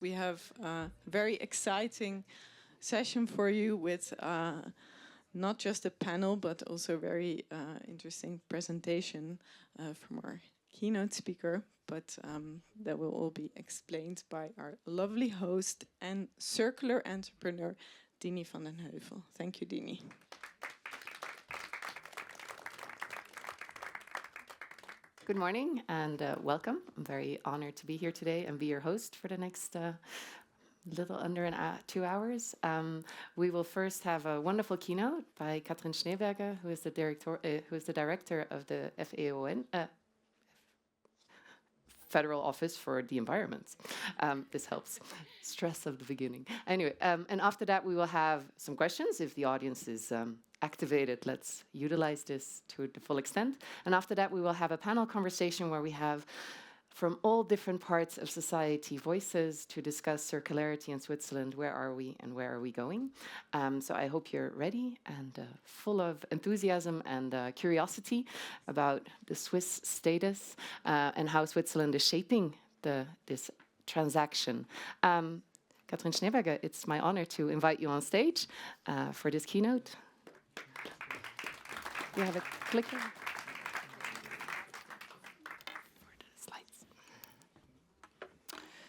We have a very exciting session for you with not just a panel, but also a very interesting presentation from our keynote speaker, but that will all be explained by our lovely host and circular entrepreneur, Dini van den Heuvel. Thank you, Dini. Good morning and welcome. I'm very honored to be here today and be your host for the next little under 2 hours. We will first have a wonderful keynote by Katrin Schneeberger, who is the director of the FOEN, Federal Office for the Environment. This helps. Stress of the beginning. Anyway, and after that we will have some questions. If the audience is activated, let's utilize this to the full extent. And after that we will have a panel conversation where we have from all different parts of society voices to discuss circularity in Switzerland. Where are we and where are we going? So I hope you're ready and full of enthusiasm and curiosity about the Swiss status and how Switzerland is shaping this transaction. Katrin Schneeberger, it's my honor to invite you on stage for this keynote. You have a clicker?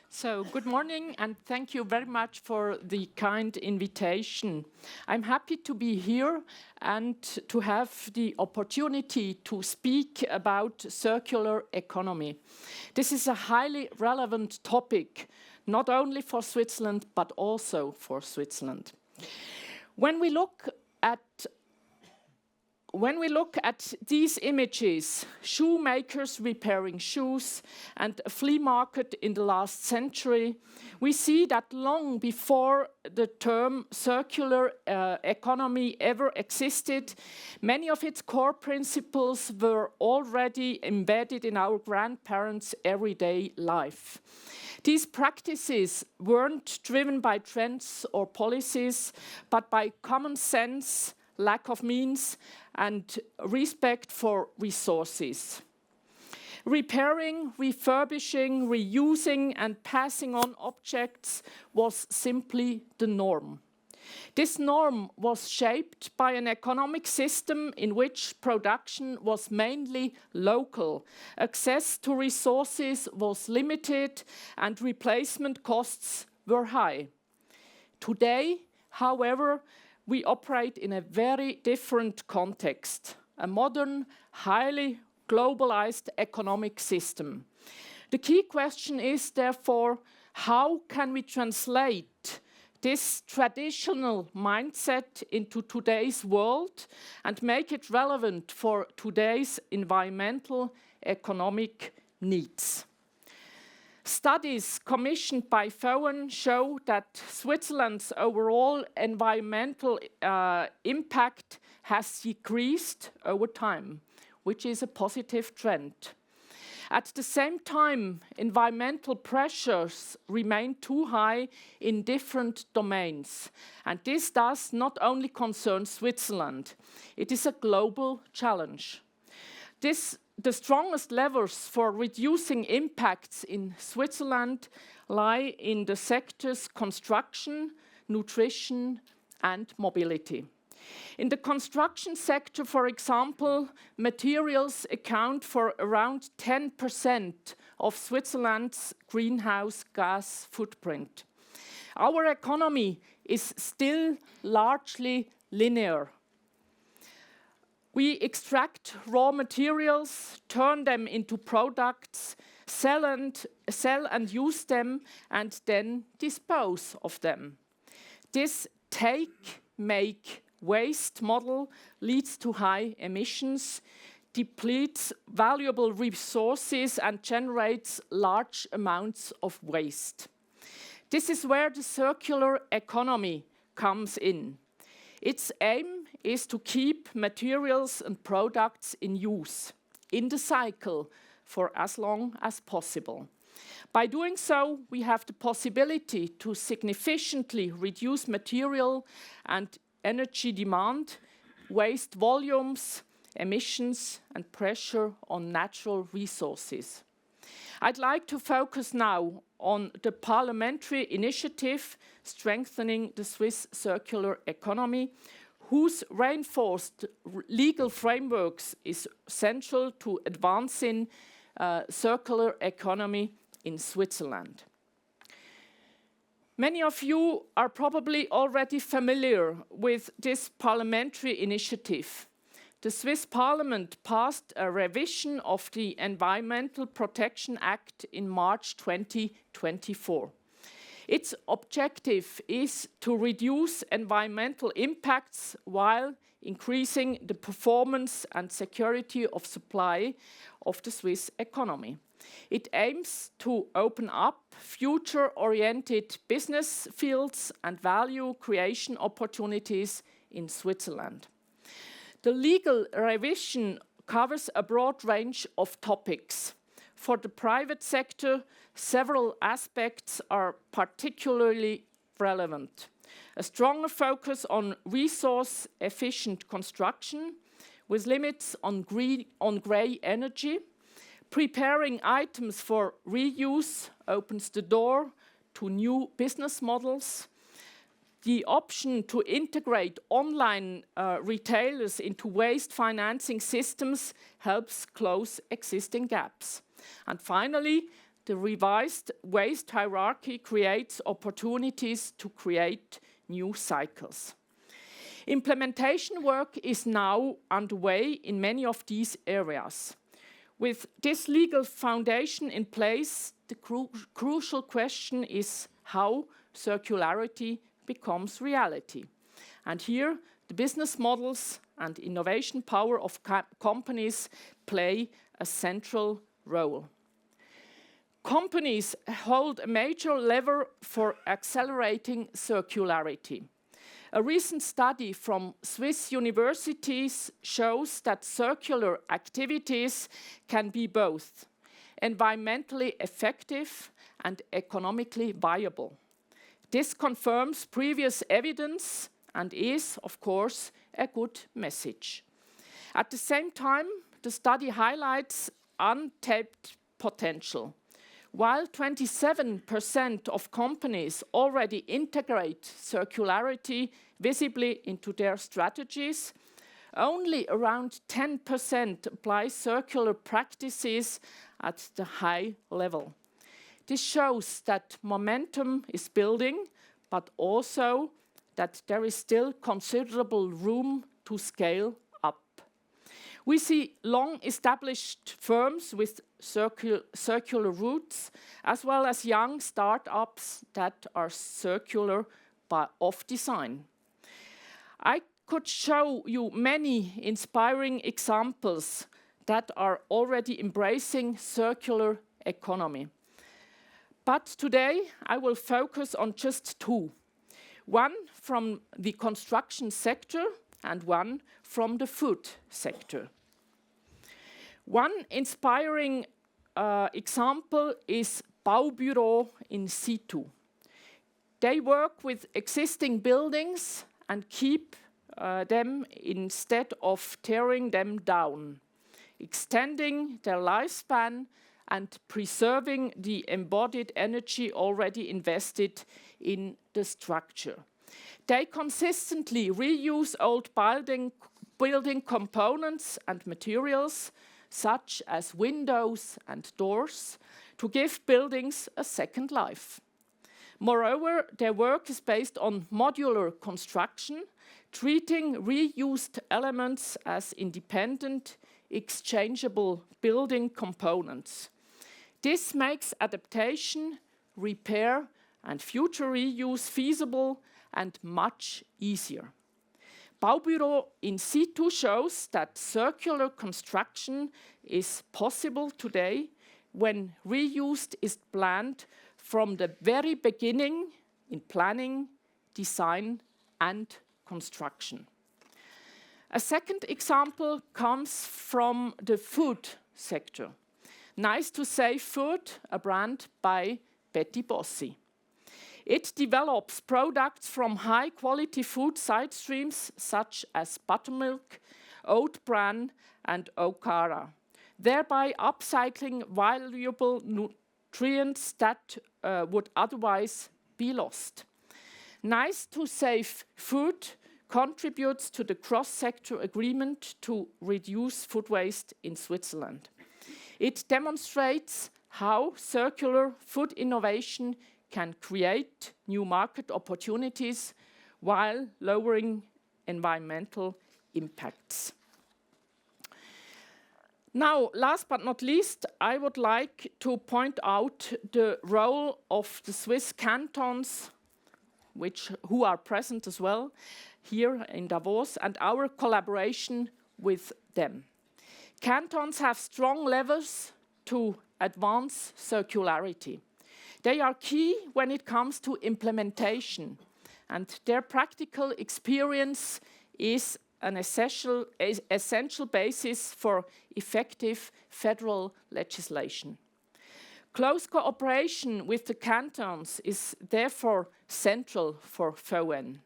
So, good morning and thank you very much for the kind invitation. I'm happy to be here and to have the opportunity to speak about circular economy. This is a highly relevant topic, not only for Switzerland, but also for Switzerland. When we look at these images, shoemakers repairing shoes and a flea market in the last century, we see that long before the term circular economy ever existed, many of its core principles were already embedded in our grandparents' everyday life. These practices weren't driven by trends or policies, but by common sense, lack of means, and respect for resources. Repairing, refurbishing, reusing, and passing on objects was simply the norm. This norm was shaped by an economic system in which production was mainly local, access to resources was limited, and replacement costs were high. Today, however, we operate in a very different context, a modern, highly globalized economic system. The key question is, therefore, how can we translate this traditional mindset into today's world and make it relevant for today's environmental economic needs? Studies commissioned by FOEN show that Switzerland's overall environmental impact has decreased over time, which is a positive trend. At the same time, environmental pressures remain too high in different domains. And this does not only concern Switzerland, it is a global challenge. The strongest levers for reducing impacts in Switzerland lie in the sectors construction, nutrition, and mobility. In the construction sector, for example, materials account for around 10% of Switzerland's greenhouse gas footprint. Our economy is still largely linear. We extract raw materials, turn them into products, sell and use them, and then dispose of them. This take, make, waste model leads to high emissions, depletes valuable resources, and generates large amounts of waste. This is where the circular economy comes in. Its aim is to keep materials and products in use, in the cycle, for as long as possible. By doing so, we have the possibility to significantly reduce material and energy demand, waste volumes, emissions, and pressure on natural resources. I'd like to focus now on the parliamentary initiative Strengthening the Swiss Circular Economy, whose reinforced legal frameworks is central to advancing circular economy in Switzerland. Many of you are probably already familiar with this parliamentary initiative. The Swiss Parliament passed a revision of the Environmental Protection Act in March 2024. Its objective is to reduce environmental impacts while increasing the performance and security of supply of the Swiss economy. It aims to open up future-oriented business fields and value creation opportunities in Switzerland. The legal revision covers a broad range of topics. For the private sector, several aspects are particularly relevant. A stronger focus on resource-efficient construction with limits on grey energy. Preparing items for reuse opens the door to new business models. The option to integrate online retailers into waste financing systems helps close existing gaps. And finally, the revised waste hierarchy creates opportunities to create new cycles. Implementation work is now underway in many of these areas. With this legal foundation in place, the crucial question is how circularity becomes reality. And here, the business models and innovation power of companies play a central role. Companies hold a major lever for accelerating circularity. A recent study from Swiss universities shows that circular activities can be both environmentally effective and economically viable. This confirms previous evidence and is, of course, a good message. At the same time, the study highlights untapped potential. While 27% of companies already integrate circularity visibly into their strategies, only around 10% apply circular practices at the high level. This shows that momentum is building, but also that there is still considerable room to scale up. We see long-established firms with circular roots, as well as young startups that are circular of design. I could show you many inspiring examples that are already embracing circular economy. But today I will focus on just two. One from the construction sector and one from the food sector. One inspiring example is Baubüro in situ. They work with existing buildings and keep them instead of tearing them down, extending their lifespan and preserving the embodied energy already invested in the structure. They consistently reuse old building components and materials, such as windows and doors, to give buildings a second life. Moreover, their work is based on modular construction, treating reused elements as independent, exchangeable building components. This makes adaptation, repair, and future reuse feasible and much easier. Baubüro in situ shows that circular construction is possible today when reuse is planned from the very beginning in planning, design, and construction. A second example comes from the food sector. Nice to Say Food, a brand by Betty Bossi. It develops products from high-quality food side streams such as buttermilk, oat bran, and okara. thereby upcycling valuable nutrients that would otherwise be lost. Nice to Save Food contributes to the cross-sector agreement to reduce food waste in Switzerland. It demonstrates how circular food innovation can create new market opportunities while lowering environmental impacts. Now, last but not least, I would like to point out the role of the Swiss cantons, who are present as well here in Davos, and our collaboration with them. Cantons have strong levers to advance circularity. They are key when it comes to implementation, and their practical experience is an essential basis for effective federal legislation. Close cooperation with the cantons is therefore central for FOEN.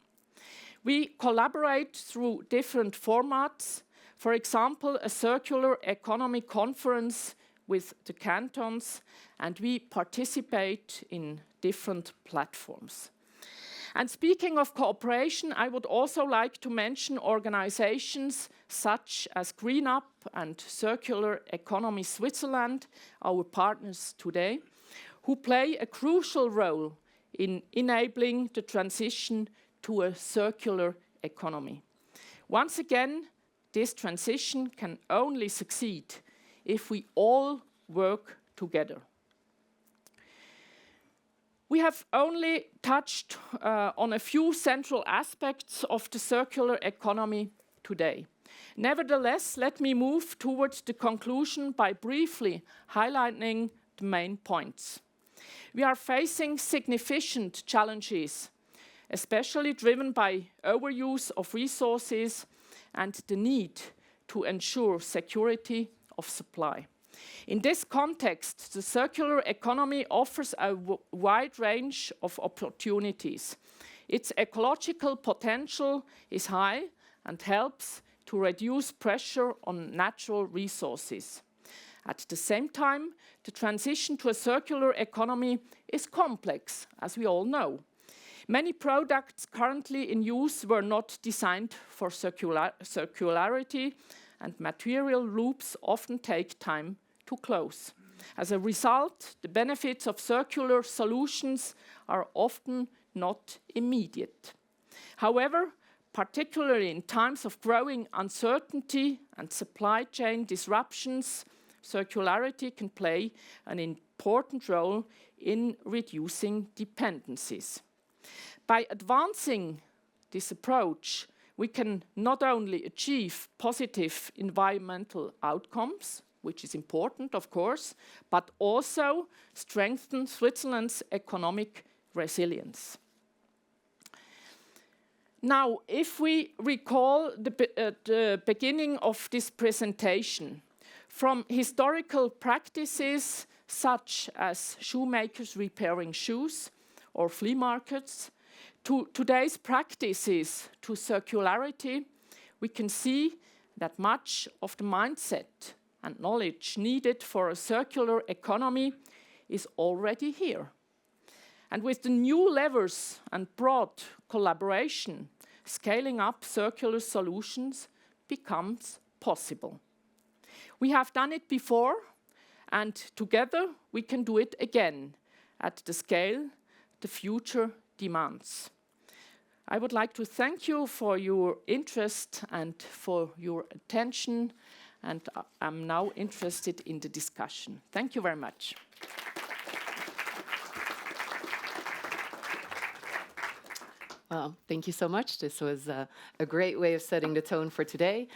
We collaborate through different formats, for example, a circular economy conference with the cantons, and we participate in different platforms. And speaking of cooperation, I would also like to mention organizations such as Green Up and Circular Economy Switzerland, our partners today, who play a crucial role in enabling the transition to a circular economy. Once again, this transition can only succeed if we all work together. We have only touched on a few central aspects of the circular economy today. Nevertheless, let me move towards the conclusion by briefly highlighting the main points. We are facing significant challenges, especially driven by overuse of resources and the need to ensure security of supply. In this context, the circular economy offers a wide range of opportunities. Its ecological potential is high and helps to reduce pressure on natural resources. At the same time, the transition to a circular economy is complex, as we all know. Many products currently in use were not designed for circularity, and material loops often take time to close. As a result, the benefits of circular solutions are often not immediate. However, particularly in times of growing uncertainty and supply chain disruptions, circularity can play an important role in reducing dependencies. By advancing this approach, we can not only achieve positive environmental outcomes, which is important, of course, but also strengthen Switzerland's economic resilience. Now, if we recall the beginning of this presentation, from historical practices such as shoemakers repairing shoes or flea markets, to today's practices to circularity, we can see that much of the mindset and knowledge needed for a circular economy is already here. And with the new levers and broad collaboration, scaling up circular solutions becomes possible. We have done it before, and together we can do it again at the scale the future demands. I would like to thank you for your interest and for your attention, and I'm now interested in the discussion. Thank you very much. Well, thank you so much. This was a great way of setting the tone for today.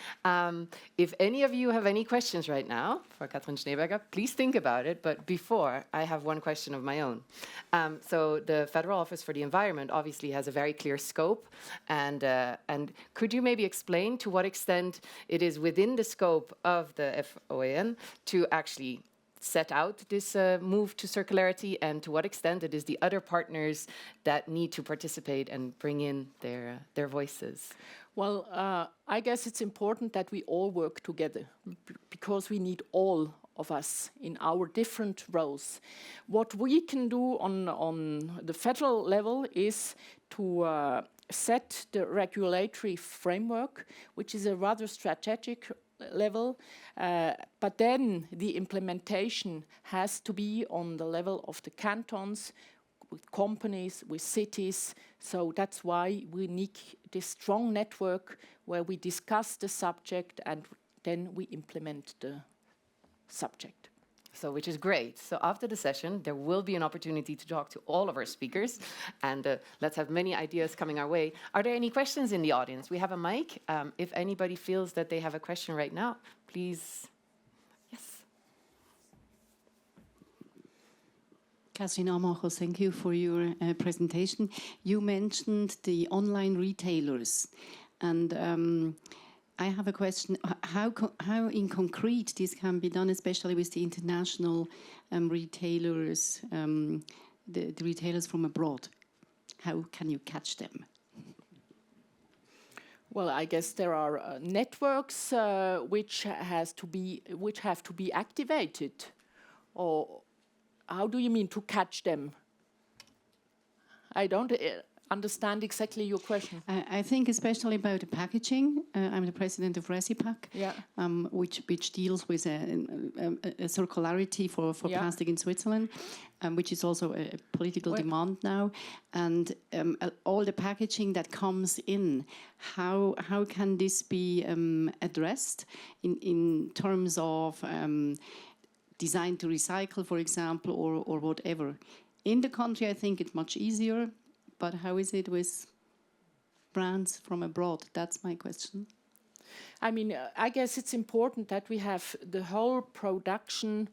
If any of you have any questions right now for Katrin Schneeberger, please think about it. But before, I have one question of my own. So the Federal Office for the Environment obviously has a very clear scope. And could you maybe explain to what extent it is within the scope of the FOEN to actually set out this move to circularity, and to what extent it is the other partners that need to participate and bring in their voices? Well, I guess it's important that we all work together because we need all of us in our different roles. What we can do on the federal level is to set the regulatory framework, which is a rather strategic level, but then the implementation has to be on the level of the cantons, with companies, with cities. So that's why we need this strong network where we discuss the subject and then we implement the subject. So, which is great. So after the session, there will be an opportunity to talk to all of our speakers, and let's have many ideas coming our way. Are there any questions in the audience? We have a mic. If anybody feels that they have a question right now, please. Yes. Katrin Schneeberger, thank you for your presentation. You mentioned the online retailers, and I have a question. How in concrete this can be done, especially with the international retailers, the retailers from abroad? How can you catch them? Well, I guess there are networks which have to be activated. Or how do you mean to catch them? I don't understand exactly your question. I think especially about the packaging. I'm the president of Resipac, which deals with a circularity for plastic in Switzerland, which is also a political demand now. And all the packaging that comes in, how can this be addressed in terms of design to recycle, for example, or whatever? In the country, I think it's much easier. But how is it with brands from abroad? That's my question. I mean, I guess it's important that we have the whole production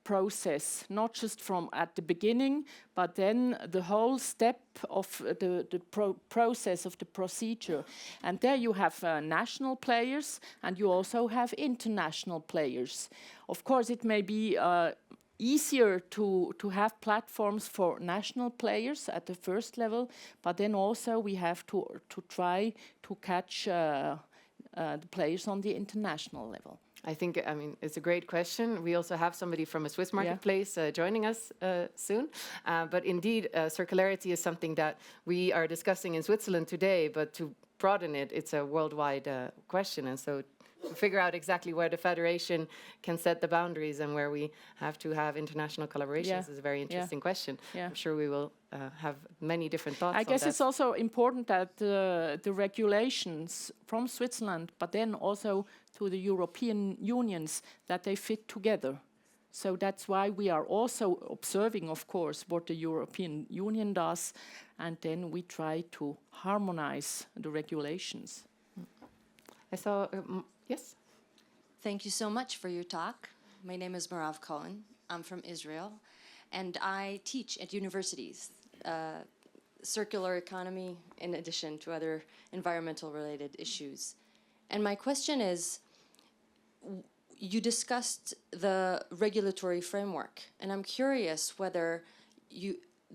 process, not just from at the beginning, but then the whole step of the process of the procedure. And there you have national players, and you also have international players. Of course, it may be easier to have platforms for national players at the first level, but then also we have to try to catch the players on the international level. I think, I mean, it's a great question. We also have somebody from a Swiss marketplace joining us soon. But indeed, circularity is something that we are discussing in Switzerland today, but to broaden it, it's a worldwide question. And so to figure out exactly where the federation can set the boundaries and where we have to have international collaborations is a very interesting question. I'm sure we will have many different thoughts I on guess that. it's also important that the regulations from Switzerland, but then also to the European unions, that they fit together. So that's why we are also observing, of course, what the European Union does, and then we try to harmonize the regulations. I saw... Yes. Thank you so much for your talk. My name is Marav Cohen. I'm from Israel, and I teach at universities circular economy in addition to other environmental-related issues. And my question is, you discussed the regulatory framework, and I'm curious whether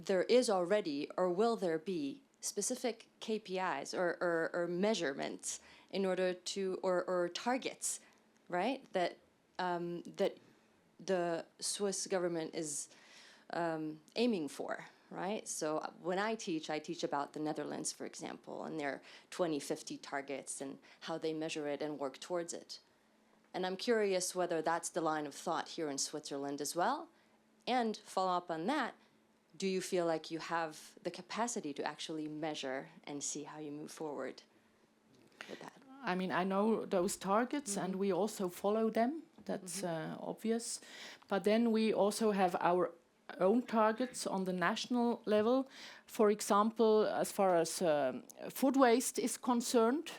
there is already or will there be specific KPIs or measurements in order to, or targets, right, that that the Swiss government is aiming for, right? So when I teach about the Netherlands, for example, and their 2050 targets and how they measure it and work towards it. And I'm curious whether that's the line of thought here in Switzerland as well. And follow up on that, do you feel like you have the capacity to actually measure and see how you move forward with that? I mean, I know those targets and we also follow them. That's obvious. But then we also have our own targets on the national level. For example, as far as food waste is concerned,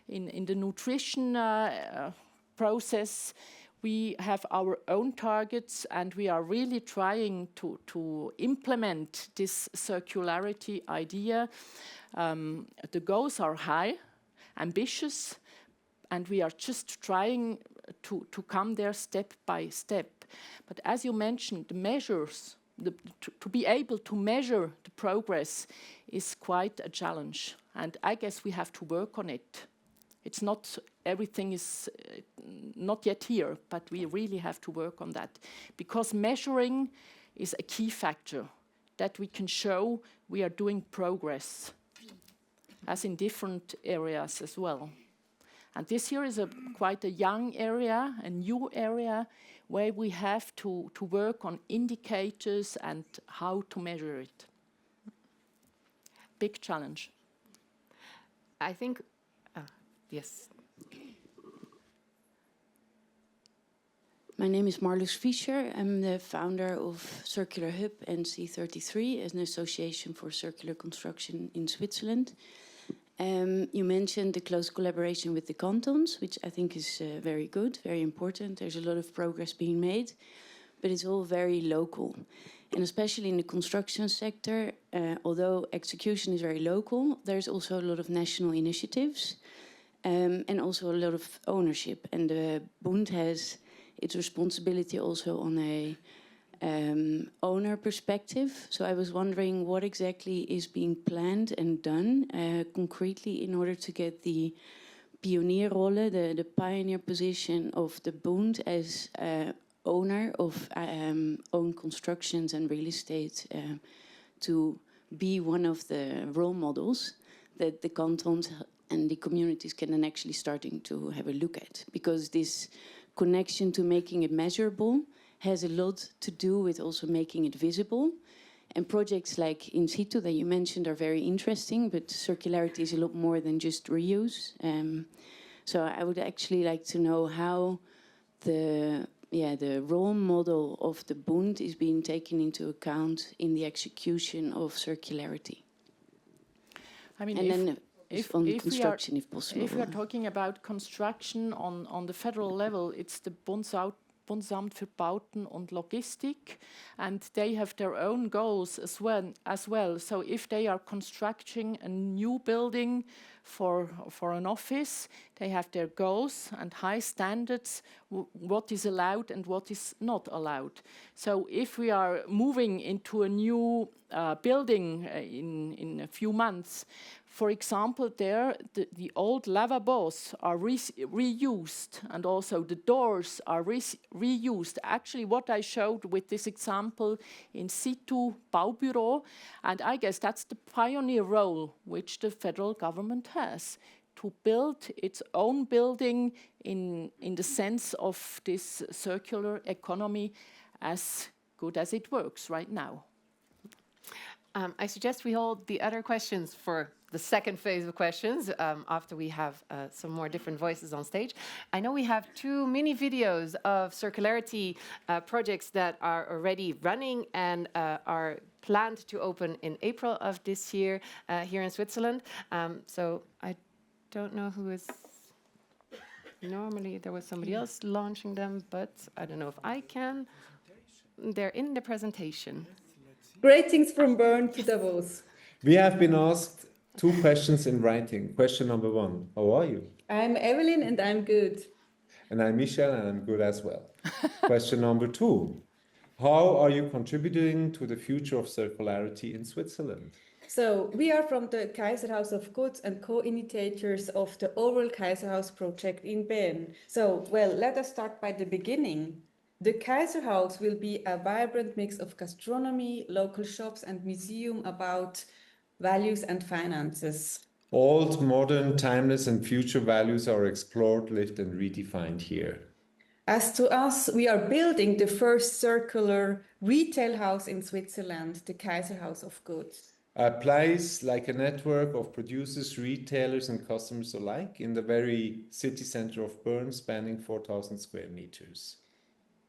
in the nutrition process, we have our own targets, and we are really trying to implement this circularity idea. The goals are high, ambitious, and we are just trying to come there step by step. But as you mentioned, the measures, to be able to measure the progress is quite a challenge. And I guess we have to work on it. It's not, everything is not yet here, but we really have to work on that. Because measuring is a key factor that we can show we are doing progress, as in different areas as well. And this here is quite a young area, a new area, where we have to work on indicators and how to measure it. Big challenge. I think, yes. My name is Marloes Fischer. I'm the founder of Circular Hub and C33, an association for circular construction in Switzerland. You mentioned the close collaboration with the cantons, which I think is very good, very important. There's a lot of progress being made, but it's all very local. And especially in the construction sector, although execution is very local, there's also a lot of national initiatives and also a lot of ownership. And the Bund has its responsibility also on a owner perspective. So I was wondering what exactly is being planned and done concretely in order to get the pionierrolle, the pioneer position of the Bund as owner of own constructions and real estate to be one of the role models that the cantons and the communities can then actually starting to have a look at. Because this connection to making it measurable has a lot to do with also making it visible. And projects like In Situ that you mentioned are very interesting, but circularity is a lot more than just reuse. So I would actually like to know how the role model of the Bund is being taken into account in the execution of circularity. I mean, and then on construction, if possible. If we are talking about construction on the federal level, it's the Bundesamt für Bauten und Logistik, and they have their own goals as well. So if they are constructing a new building for an office, they have their goals and high standards, what is allowed and what is not allowed. So if we are moving into a new building in a few months, for example, there the old lavabos are reused, and also the doors are reused. Actually, what I showed with this example In Situ Baubüro, and I guess that's the pioneer role which the federal government has, to build its own building in the sense of this circular economy as good as it works right now. I suggest we hold the other questions for the second phase of questions after we have some more different voices on stage. I know we have 2 mini videos of circularity projects that are already running and are planned to open in April of this year here in Switzerland. So I don't know who is... Normally there was somebody else launching them, but I don't know if I can. They're in the presentation. Greetings from Bern to Davos. We have been asked 2 questions in writing. Question number 1, how are you? I'm Evelyn and I'm good. And I'm Michel and I'm good as well. Question number 2, how are you contributing to the future of circularity in Switzerland? So we are from the Kaiserhaus of Goods and co-initiators of the overall Kaiserhaus project in Bern. So, well, let us start by the beginning. The Kaiserhaus will be a vibrant mix of gastronomy, local shops and museum about values and finances. Old, modern, timeless and future values are explored, lived and redefined here. As to us, we are building the first circular retail house in Switzerland, the Kaiserhaus of Goods. A place like a network of producers, retailers and customers alike in the very city center of Bern, spanning 4,000 square meters.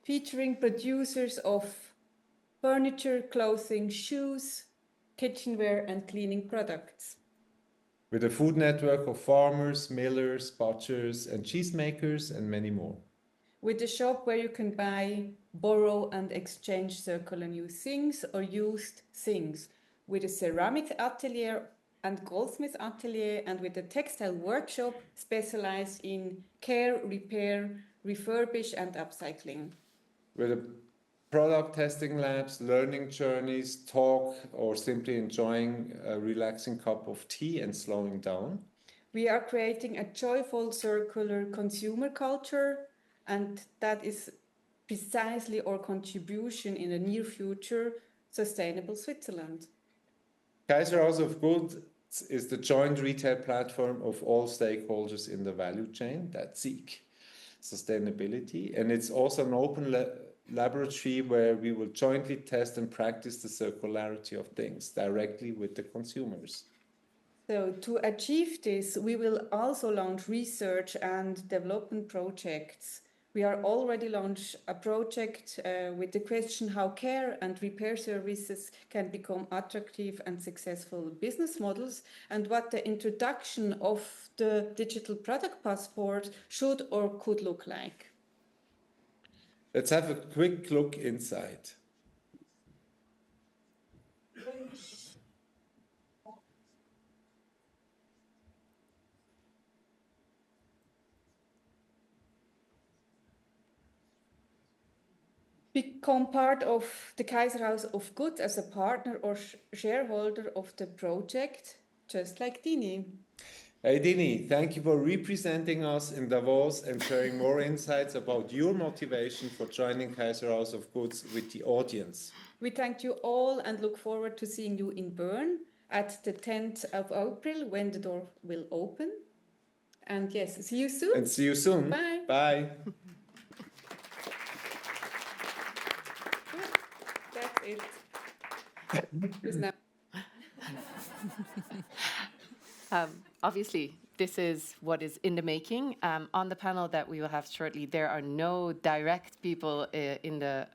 Featuring producers of furniture, clothing, shoes, kitchenware and cleaning products. With a food network of farmers, millers, butchers and cheesemakers and many more. With a shop where you can buy, borrow and exchange circular new things or used things. With a ceramic atelier and goldsmith atelier, and with a textile workshop specialized in care, repair, refurbish and upcycling. with a product testing labs, learning journeys, talk, or simply enjoying a relaxing cup of tea and slowing down. We are creating a joyful circular consumer culture, and that is precisely our contribution in the near future, sustainable Switzerland. Kaiser House of Goods is the joint retail platform of all stakeholders in the value chain that seek sustainability, and it's also an open laboratory where we will jointly test and practice the circularity of things directly with the consumers. So to achieve this, we will also launch research and development projects. We are already launched a project with the question how care and repair services can become attractive and successful business models, and what the introduction of the digital product passport should or could look like. Let's have a quick look inside. Become part of the Kaiser House of Goods as a partner or shareholder of the project, just like Dini. Hey Dini, thank you for representing us in Davos and sharing more insights about your motivation for joining Kaiser House of Goods with the audience. We thank you all and look forward to seeing you in Bern at the 10th of April when the door will open. And yes, see you soon. And see you soon. Bye. Bye. That's it. Obviously, this is what is in the making. On the panel that we will have shortly, there are no direct people in the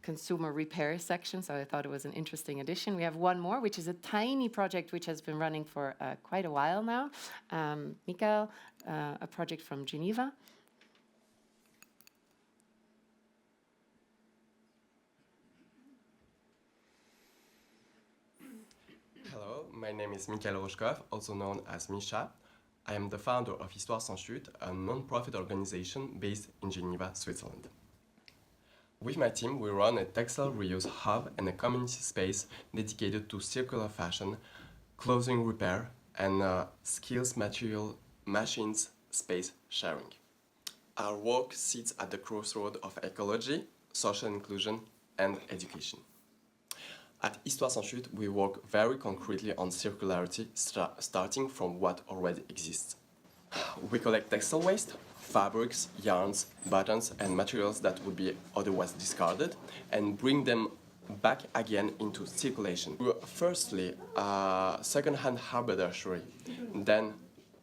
consumer repair section, so I thought it was an interesting addition. We have one more, which is a tiny project which has been running for quite a while now. Michael, a project from Geneva. Hello, my name is Michael Rochkov, also known as Misha. I am the founder of Histoire Sans Chute, a non-profit organization based in Geneva, Switzerland. With my team, we run a textile reuse hub and a community space dedicated to circular fashion, clothing repair, and skills, material, machines, space sharing. Our work sits at the crossroad of ecology, social inclusion, and education. At Histoire Sans Chute, we work very concretely on circularity, starting from what already exists. We collect textile waste, fabrics, yarns, buttons, and materials that would be otherwise discarded, and bring them back again into circulation. Firstly, second-hand haberdashery, then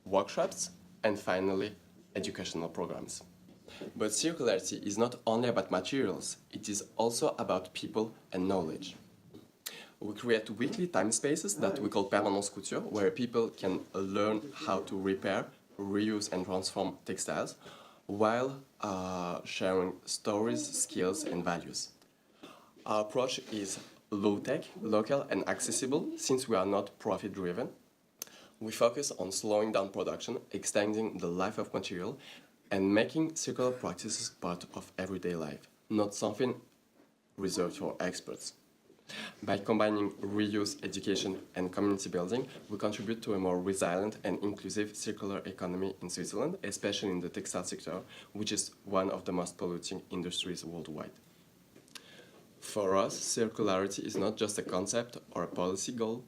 workshops, and finally, educational programs. But circularity is not only about materials, it is also about people and knowledge. We create weekly time spaces that we call Permanence Couture, where people can learn how to repair, reuse, and transform textiles, while sharing stories, skills, and values. Our approach is low-tech, local, and accessible, since we are not profit-driven. We focus on slowing down production, extending the life of material, and making circular practices part of everyday life, not something reserved for experts. By combining reuse, education, and community building, we contribute to a more resilient and inclusive circular economy in Switzerland, especially in the textile sector, which is one of the most polluting industries worldwide. For us, circularity is not just a concept or a policy goal.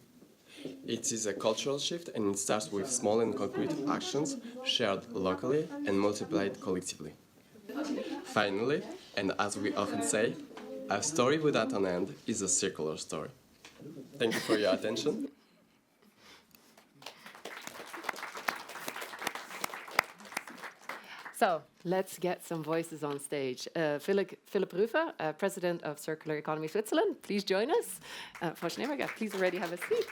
It is a cultural shift, and it starts with small and concrete actions shared locally and multiplied collectively. Finally, and as we often say, a story without an end is a circular story. Thank you for your attention. So let's get some voices on stage. Philipp Rufer, President of Circular Economy Switzerland, please join us. Frau Schneeberger, please already have a seat.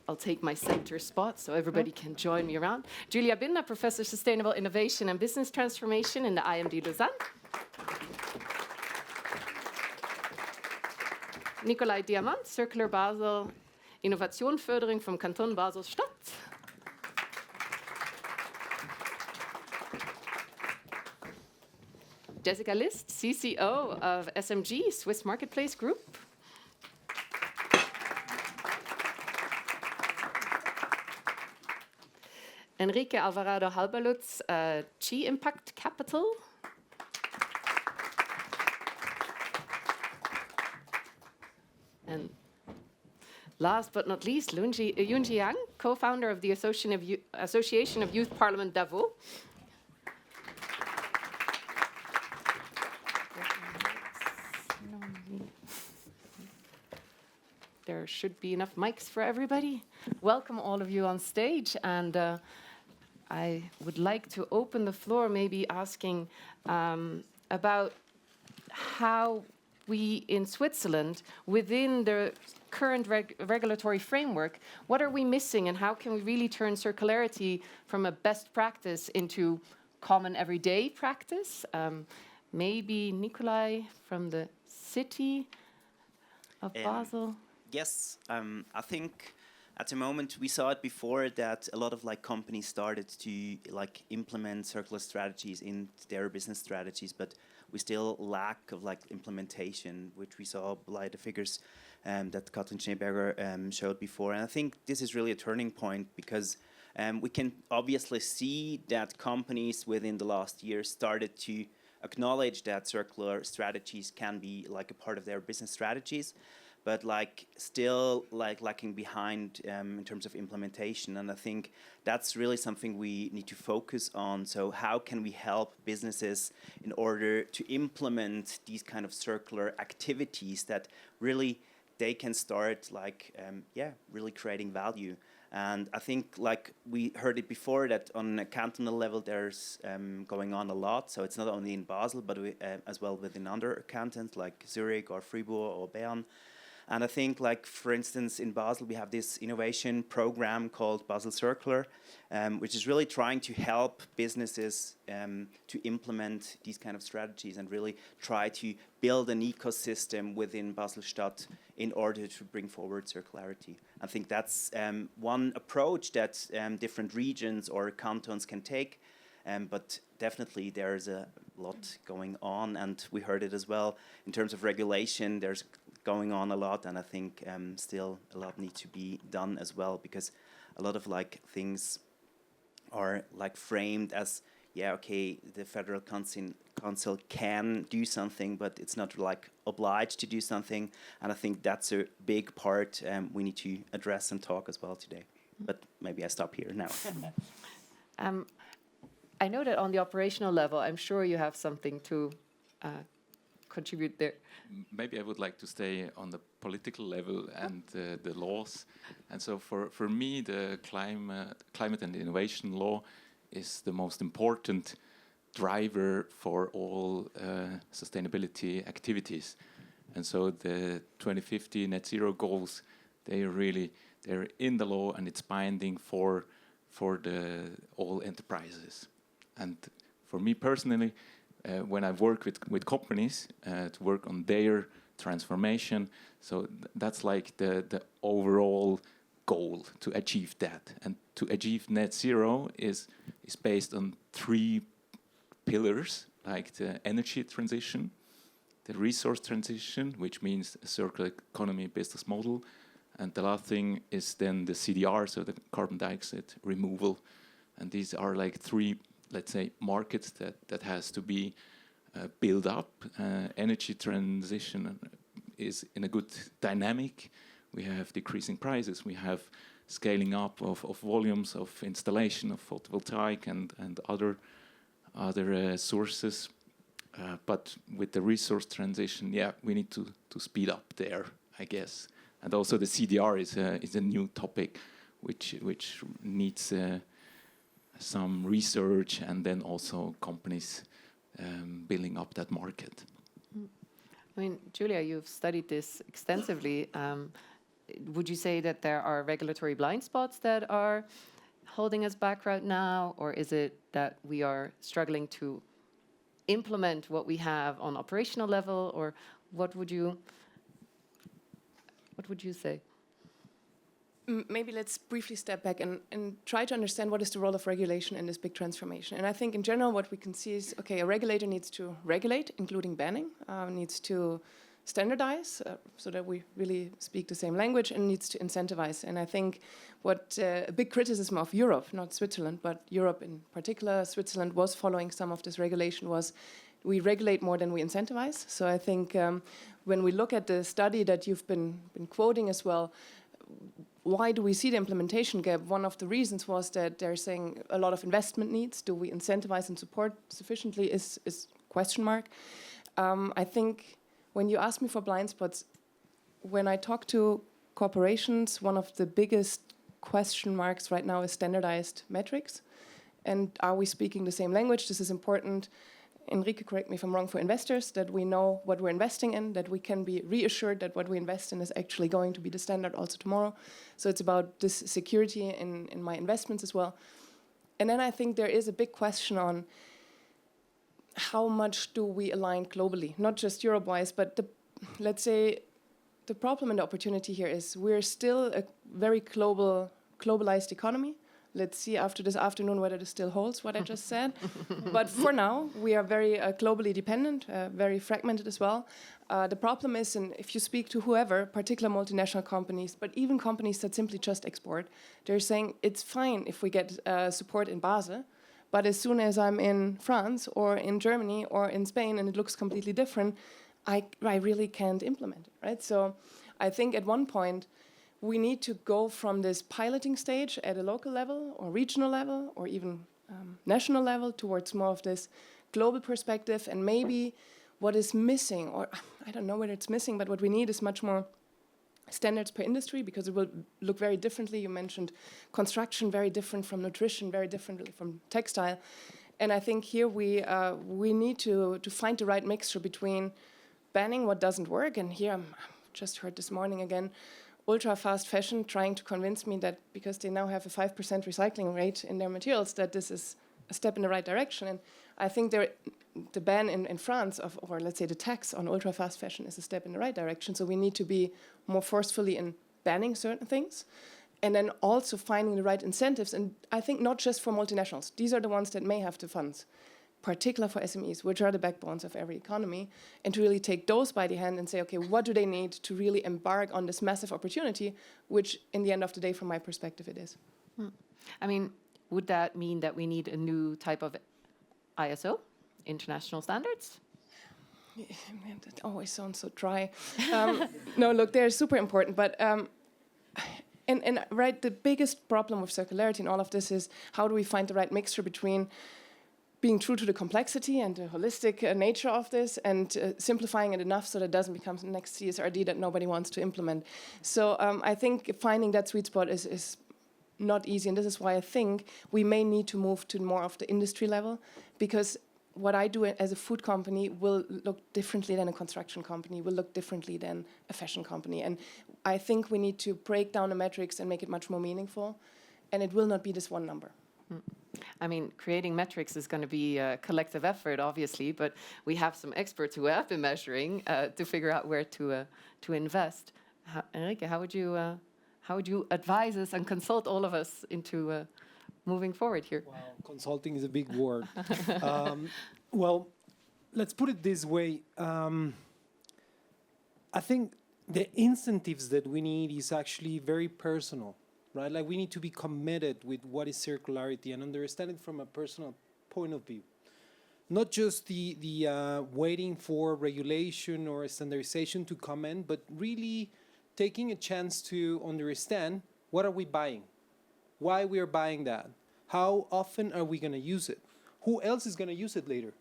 I'll take my center spot so everybody can join me around. Julia Binder, Professor of Sustainable Innovation and Business Transformation in the IMD Lausanne. Nicolai Diamant, Circular Basel, Innovationsförde-rung from Kanton, Basel, Stadt. Jessica List, CCO of SMG, Swiss Marketplace Group. Enrique Alvarado Hablutzel, Chi Impact Capital. And last but not least, Yunji Yang, co-founder of the Association of Youth Parliament Davos. There should be enough mics for everybody. Welcome all of you on stage, and I would like to open the floor, maybe asking about how we in Switzerland, within the current regulatory framework, what are we missing, and how can we really turn circularity from a best practice into common everyday practice? Maybe Nicolai from the city of Basel. Yes, I think at the moment we saw it before that a lot of companies started to implement circular strategies in their business strategies, but we still lack of implementation, which we saw by the figures that Katrin Schneeberger showed before. And I think this is really a turning point, because we can obviously see that companies within the last year started to acknowledge that circular strategies can be a part of their business strategies, but still lacking behind in terms of implementation. And I think that's really something we need to focus on. So how can we help businesses in order to implement these kind of circular activities that really they can start really creating value? And I think we heard it before that on a cantonal level there's going on a lot. So it's not only in Basel, but as well within other cantons like Zurich or Fribourg or Bern. And I think, for instance, in Basel, we have this innovation program called Basel Circular, which is really trying to help businesses to implement these kind of strategies and really try to build an ecosystem within Basel Stadt in order to bring forward circularity. I think that's one approach that different regions or cantons can take, but definitely there's a lot going on, and we heard it as well in terms of regulation. There's going on a lot, and I think still a lot needs to be done as well, because a lot of things are framed as the Federal Council can do something, but it's not obliged to do something. And I think that's a big part we need to address and talk as well today. But maybe I stop here now. I know that on the operational level, I'm sure you have something to contribute there. Maybe I would like to stay on the political level and the laws. And so for me, the climate and innovation law is the most important driver for all sustainability activities. And so the 2050 net zero goals, they're in the law, and it's binding for all enterprises. And for me personally, when I work with companies to work on their transformation, so that's the overall goal, to achieve that. And to achieve net zero is based on 3 pillars, like the energy transition, the resource transition, which means a circular economy business model, and the last thing is then the CDR, so the carbon dioxide removal. And these are 3, let's say, markets that has to be built up. Energy transition is in a good dynamic. We have decreasing prices. We have scaling up of volumes of installation of photovoltaic and other sources. But with the resource transition, we need to speed up there, I guess. And also the CDR is a new topic, which needs some research, and then also companies building up that market. I mean, Julia, you've studied this extensively. Would you say that there are regulatory blind spots that are holding us back right now, or is it that we are struggling to implement what we have on operational level, or what would you say? maybe let's briefly step back and try to understand what is the role of regulation in this big transformation. And I think in general what we can see is, okay, a regulator needs to regulate, including banning, needs to standardize so that we really speak the same language, and needs to incentivize. And I think what a big criticism of Europe, not Switzerland, but Europe in particular, Switzerland was following some of this regulation, was we regulate more than we incentivize. So I think when we look at the study that you've been quoting as well, why do we see the implementation gap? One of the reasons was that they're saying a lot of investment needs. Do we incentivize and support sufficiently is question mark. I think when you ask me for blind spots, when I talk to corporations, one of the biggest question marks right now is standardized metrics. And are we speaking the same language? This is important. Enrique, correct me if I'm wrong, for investors, that we know what we're investing in, that we can be reassured that what we invest in is actually going to be the standard also tomorrow. So it's about this security in my investments as well. And then I think there is a big question on how much do we align globally, not just Europe-wise, but let's say the problem and the opportunity here is we're still a very globalized economy. Let's see after this afternoon whether this still holds what I just said. But for now, we are very globally dependent, very fragmented as well. The problem is, and if you speak to whoever, particular multinational companies, but even companies that simply just export, they're saying it's fine if we get support in Basel, but as soon as I'm in France or in Germany or in Spain and it looks completely different, I really can't implement it, right? So I think at one point, we need to go from this piloting stage at a local level or regional level or even national level towards more of this global perspective. And maybe what is missing, or I don't know whether it's missing, but what we need is much more standards per industry, because it will look very differently. You mentioned construction, very different from nutrition, very different from textile. And I think here we need to find the right mixture between banning what doesn't work. And here I'm just heard this morning again, ultra-fast fashion trying to convince me that because they now have a 5% recycling rate in their materials, that this is a step in the right direction. And I think the ban in France, or let's say the tax on ultra-fast fashion, is a step in the right direction. So we need to be more forcefully in banning certain things, and then also finding the right incentives. And I think not just for multinationals. These are the ones that may have the funds, particularly for SMEs, which are the backbones of every economy, and to really take those by the hand and say, okay, what do they need to really embark on this massive opportunity, which in the end of the day, from my perspective, it is. I mean, would that mean that we need a new type of ISO, international standards? Yeah, man, that always sounds so dry. No, look, they're super important, but and right, the biggest problem with circularity and all of this is how do we find the right mixture between being true to the complexity and the holistic nature of this, and simplifying it enough so that it doesn't become the next CSRD that nobody wants to implement. So I think finding that sweet spot is not easy, and this is why I think we may need to move to more of the industry level, because what I do as a food company will look differently than a construction company, will look differently than a fashion company. And I think we need to break down the metrics and make it much more meaningful, and it will not be this one number. I mean, creating metrics is going to be a collective effort, obviously, but we have some experts who have been measuring to figure out where to invest. Enrique, how would you advise us and consult all of us into moving forward here? Wow, consulting is a big word. Well, let's put it this way. I think the incentives that we need is actually very personal. Right? Like we need to be committed with what is circularity and understand it from a personal point of view. Not just the waiting for regulation or standardization to come in, but really taking a chance to understand what are we buying, why we are buying that, how often are we going to use it, who else is going to use it later,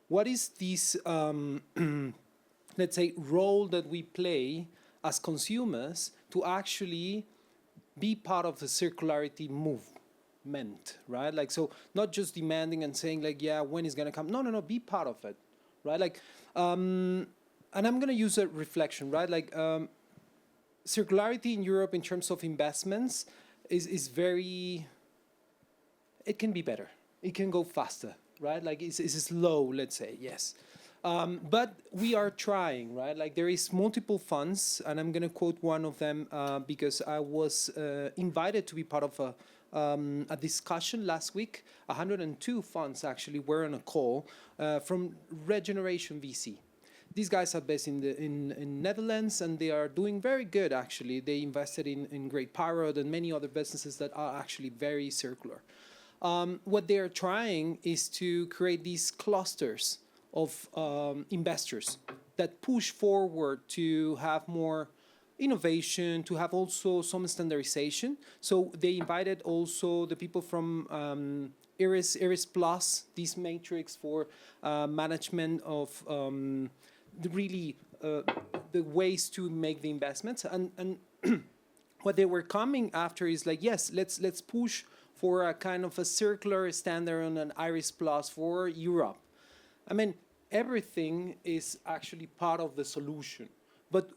what is this, let's say, role that we play as consumers to actually be part of the circularity movement, right? Like, so not just demanding and saying like, yeah, when is going to come? No, be part of it, right? Like, and I'm going to use a reflection, right? Like, circularity in Europe in terms of investments is very, it can be better. It can go faster, right? Like it's slow, let's say, yes. But we are trying, right? Like there is multiple funds, and I'm going to quote one of them because I was invited to be part of a discussion last week. 102 funds actually were on a call from Regeneration VC. These guys are based in Netherlands, and they are doing very good, actually. They invested in Great Pirate and many other businesses that are actually very circular. What they are trying is to create these clusters of investors that push forward to have more innovation, to have also some standardization. So they invited also the people from Iris Plus, this matrix for management of the ways to make the investments. And what they were coming after is like, yes, let's push for a kind of a circular standard on an Iris Plus for Europe. I mean, everything is actually part of the solution. But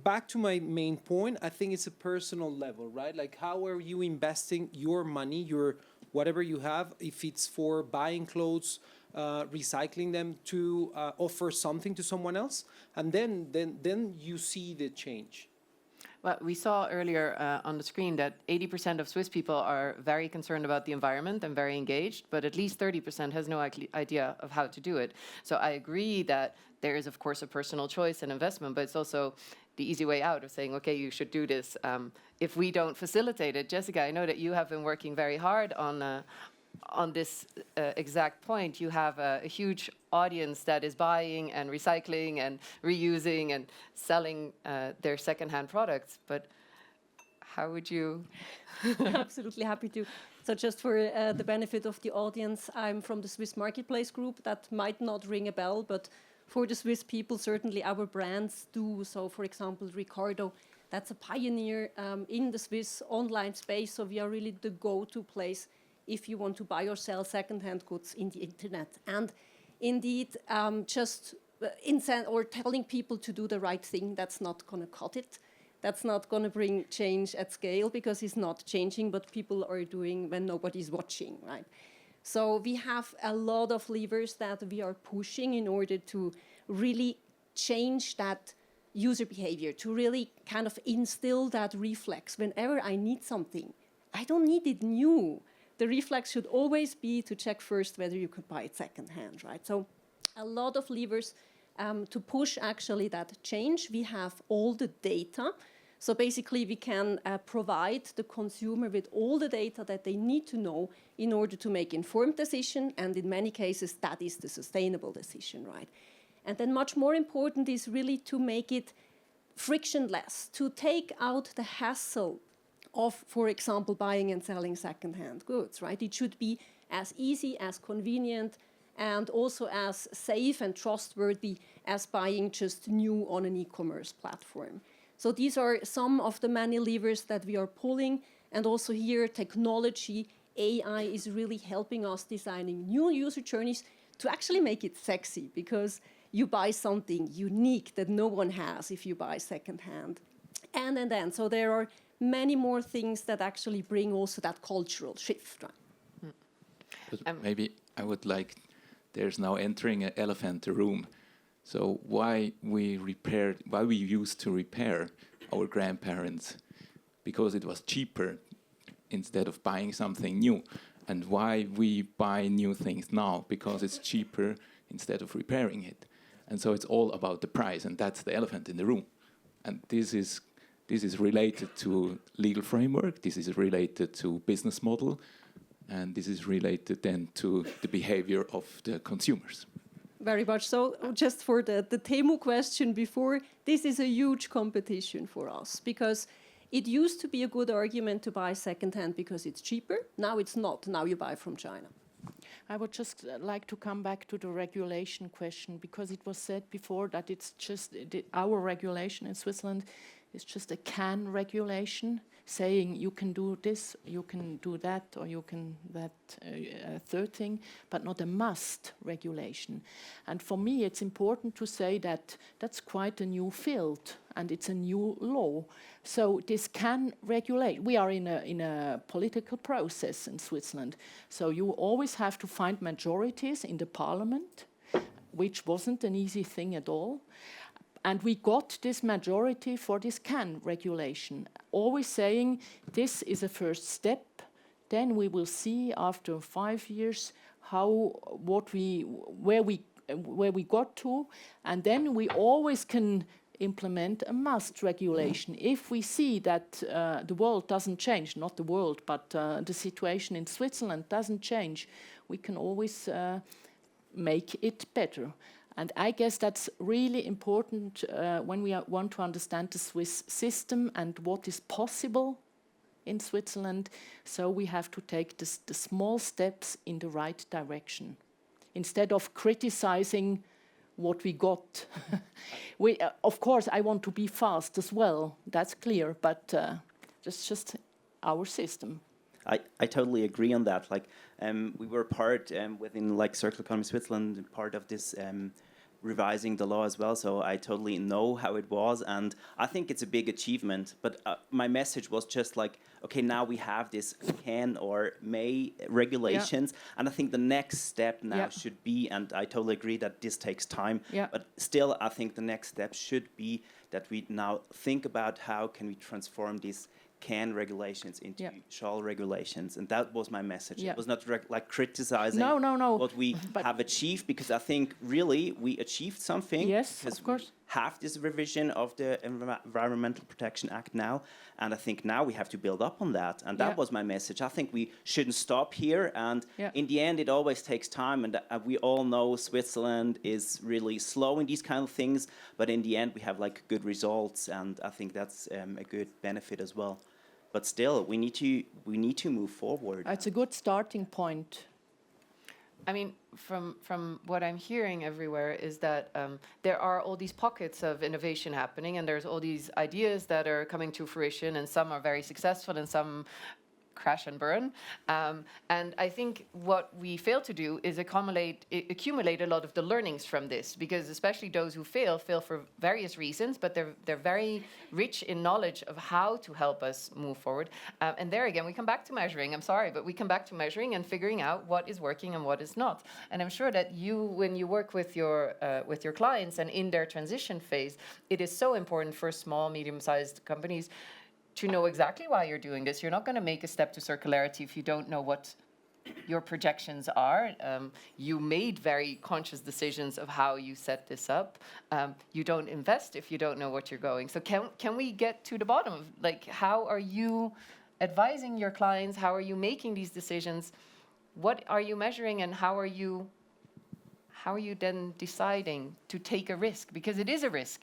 back to my main point, I think it's a personal level, right? Like, how are you investing your money, your whatever you have, if it's for buying clothes, recycling them to offer something to someone else, and then you see the change. Well, we saw earlier on the screen that 80% of Swiss people are very concerned about the environment and very engaged, but at least 30% has no idea of how to do it. So I agree that there is, of course, a personal choice and investment, but it's also the easy way out of saying, okay, you should do this. If we don't facilitate it, Jessica, I know that you have been working very hard on this exact point. You have a huge audience that is buying and recycling and reusing and selling their secondhand products. But how would you? Absolutely happy to. So just for the benefit of the audience, I'm from the Swiss Marketplace Group. That might not ring a bell, but for the Swiss people, certainly our brands do. So for example, Ricardo, that's a pioneer in the Swiss online space. So we are really the go-to place if you want to buy or sell second-hand goods in the internet. And indeed, just telling people to do the right thing, that's not going to cut it. That's not going to bring change at scale, because it's not changing what people are doing when nobody's watching, right? So we have a lot of levers that we are pushing in order to really change that user behavior, to really kind of instill that reflex. Whenever I need something, I don't need it new. The reflex should always be to check first whether you could buy it secondhand, right? So a lot of levers to push actually that change. We have all the data. So basically we can provide the consumer with all the data that they need to know in order to make informed decision. And in many cases, that is the sustainable decision, right? And then much more important is really to make it frictionless, to take out the hassle of, for example, buying and selling secondhand goods, right? It should be as easy, as convenient, and also as safe and trustworthy as buying just new on an e-commerce platform. So these are some of the many levers that we are pulling. And also here, technology, AI is really helping us designing new user journeys to actually make it sexy, because you buy something unique that no one has if you buy secondhand. And so there are many more things that actually bring also that cultural shift. Right? But maybe I would like, there's now entering an elephant in the room. So why we used to repair our grandparents? Because it was cheaper instead of buying something new. And why we buy new things now? Because it's cheaper instead of repairing it. And so it's all about the price, and that's the elephant in the room. And this is related to legal framework, this is related to business model, and this is related then to the behavior of the consumers. Very much so. Just for the Temu question before, this is a huge competition for us, because it used to be a good argument to buy secondhand because it's cheaper. Now it's not. Now you buy from China. I would just like to come back to the regulation question, because it was said before that it's just our regulation in Switzerland is just a can regulation, saying you can do this, you can do that, or you can that third thing, but not a must regulation. And for me, it's important to say that that's quite a new field, and it's a new law. So this can regulate. We are in a political process in Switzerland. So you always have to find majorities in the parliament which wasn't an easy thing at all. And we got this majority for this CAN regulation, always saying this is a first step. Then we will see after 5 years where we got to, and then we always can implement a must regulation if we see that the world doesn't change, not the world, but the situation in Switzerland doesn't change. We can always make it better. And I guess that's really important when we want to understand the Swiss system and what is possible in Switzerland. So we have to take the small steps in the right direction instead of criticizing what we got. Of course, I want to be fast as well. That's clear, but that's just our system. I totally agree on that. Like, we were part within like Circular Economy Switzerland, part of this revising the law as well. So I totally know how it was, and I think it's a big achievement. But my message was just like, okay, now we have this can or may regulations, and I think the next step now should be, and I totally agree that this takes time. But still, I think the next step should be that we now think about how can we transform these can regulations into shall regulations, and that was my message. It was not like criticizing what we have achieved, because I think really we achieved something. Yes, of course. We have this revision of the Environmental Protection Act now, and I think now we have to build up on that, and that was my message. I think we shouldn't stop here, and in the end it always takes time, and we all know Switzerland is really slow in these kind of things, but in the end we have like good results, and I think that's a good benefit as well. But still, we need to move forward. It's a good starting point. I mean, from what I'm hearing everywhere is that there are all these pockets of innovation happening, and there's all these ideas that are coming to fruition, and some are very successful and some crash and burn. And I think what we fail to do is accumulate a lot of the learnings from this, because especially those who fail for various reasons, but they're very rich in knowledge of how to help us move forward. And there again, we come back to measuring. I'm sorry, but we come back to measuring and figuring out what is working and what is not. And I'm sure that when you work with your clients and in their transition phase, it is so important for small, medium-sized companies to know exactly why you're doing this. You're not going to make a step to circularity if you don't know what your projections are. You made very conscious decisions of how you set this up. You don't invest if you don't know what you're going. So can we get to the bottom of, like, how are you advising your clients? How are you making these decisions? What are you measuring, and how are you then deciding to take a risk? Because it is a risk.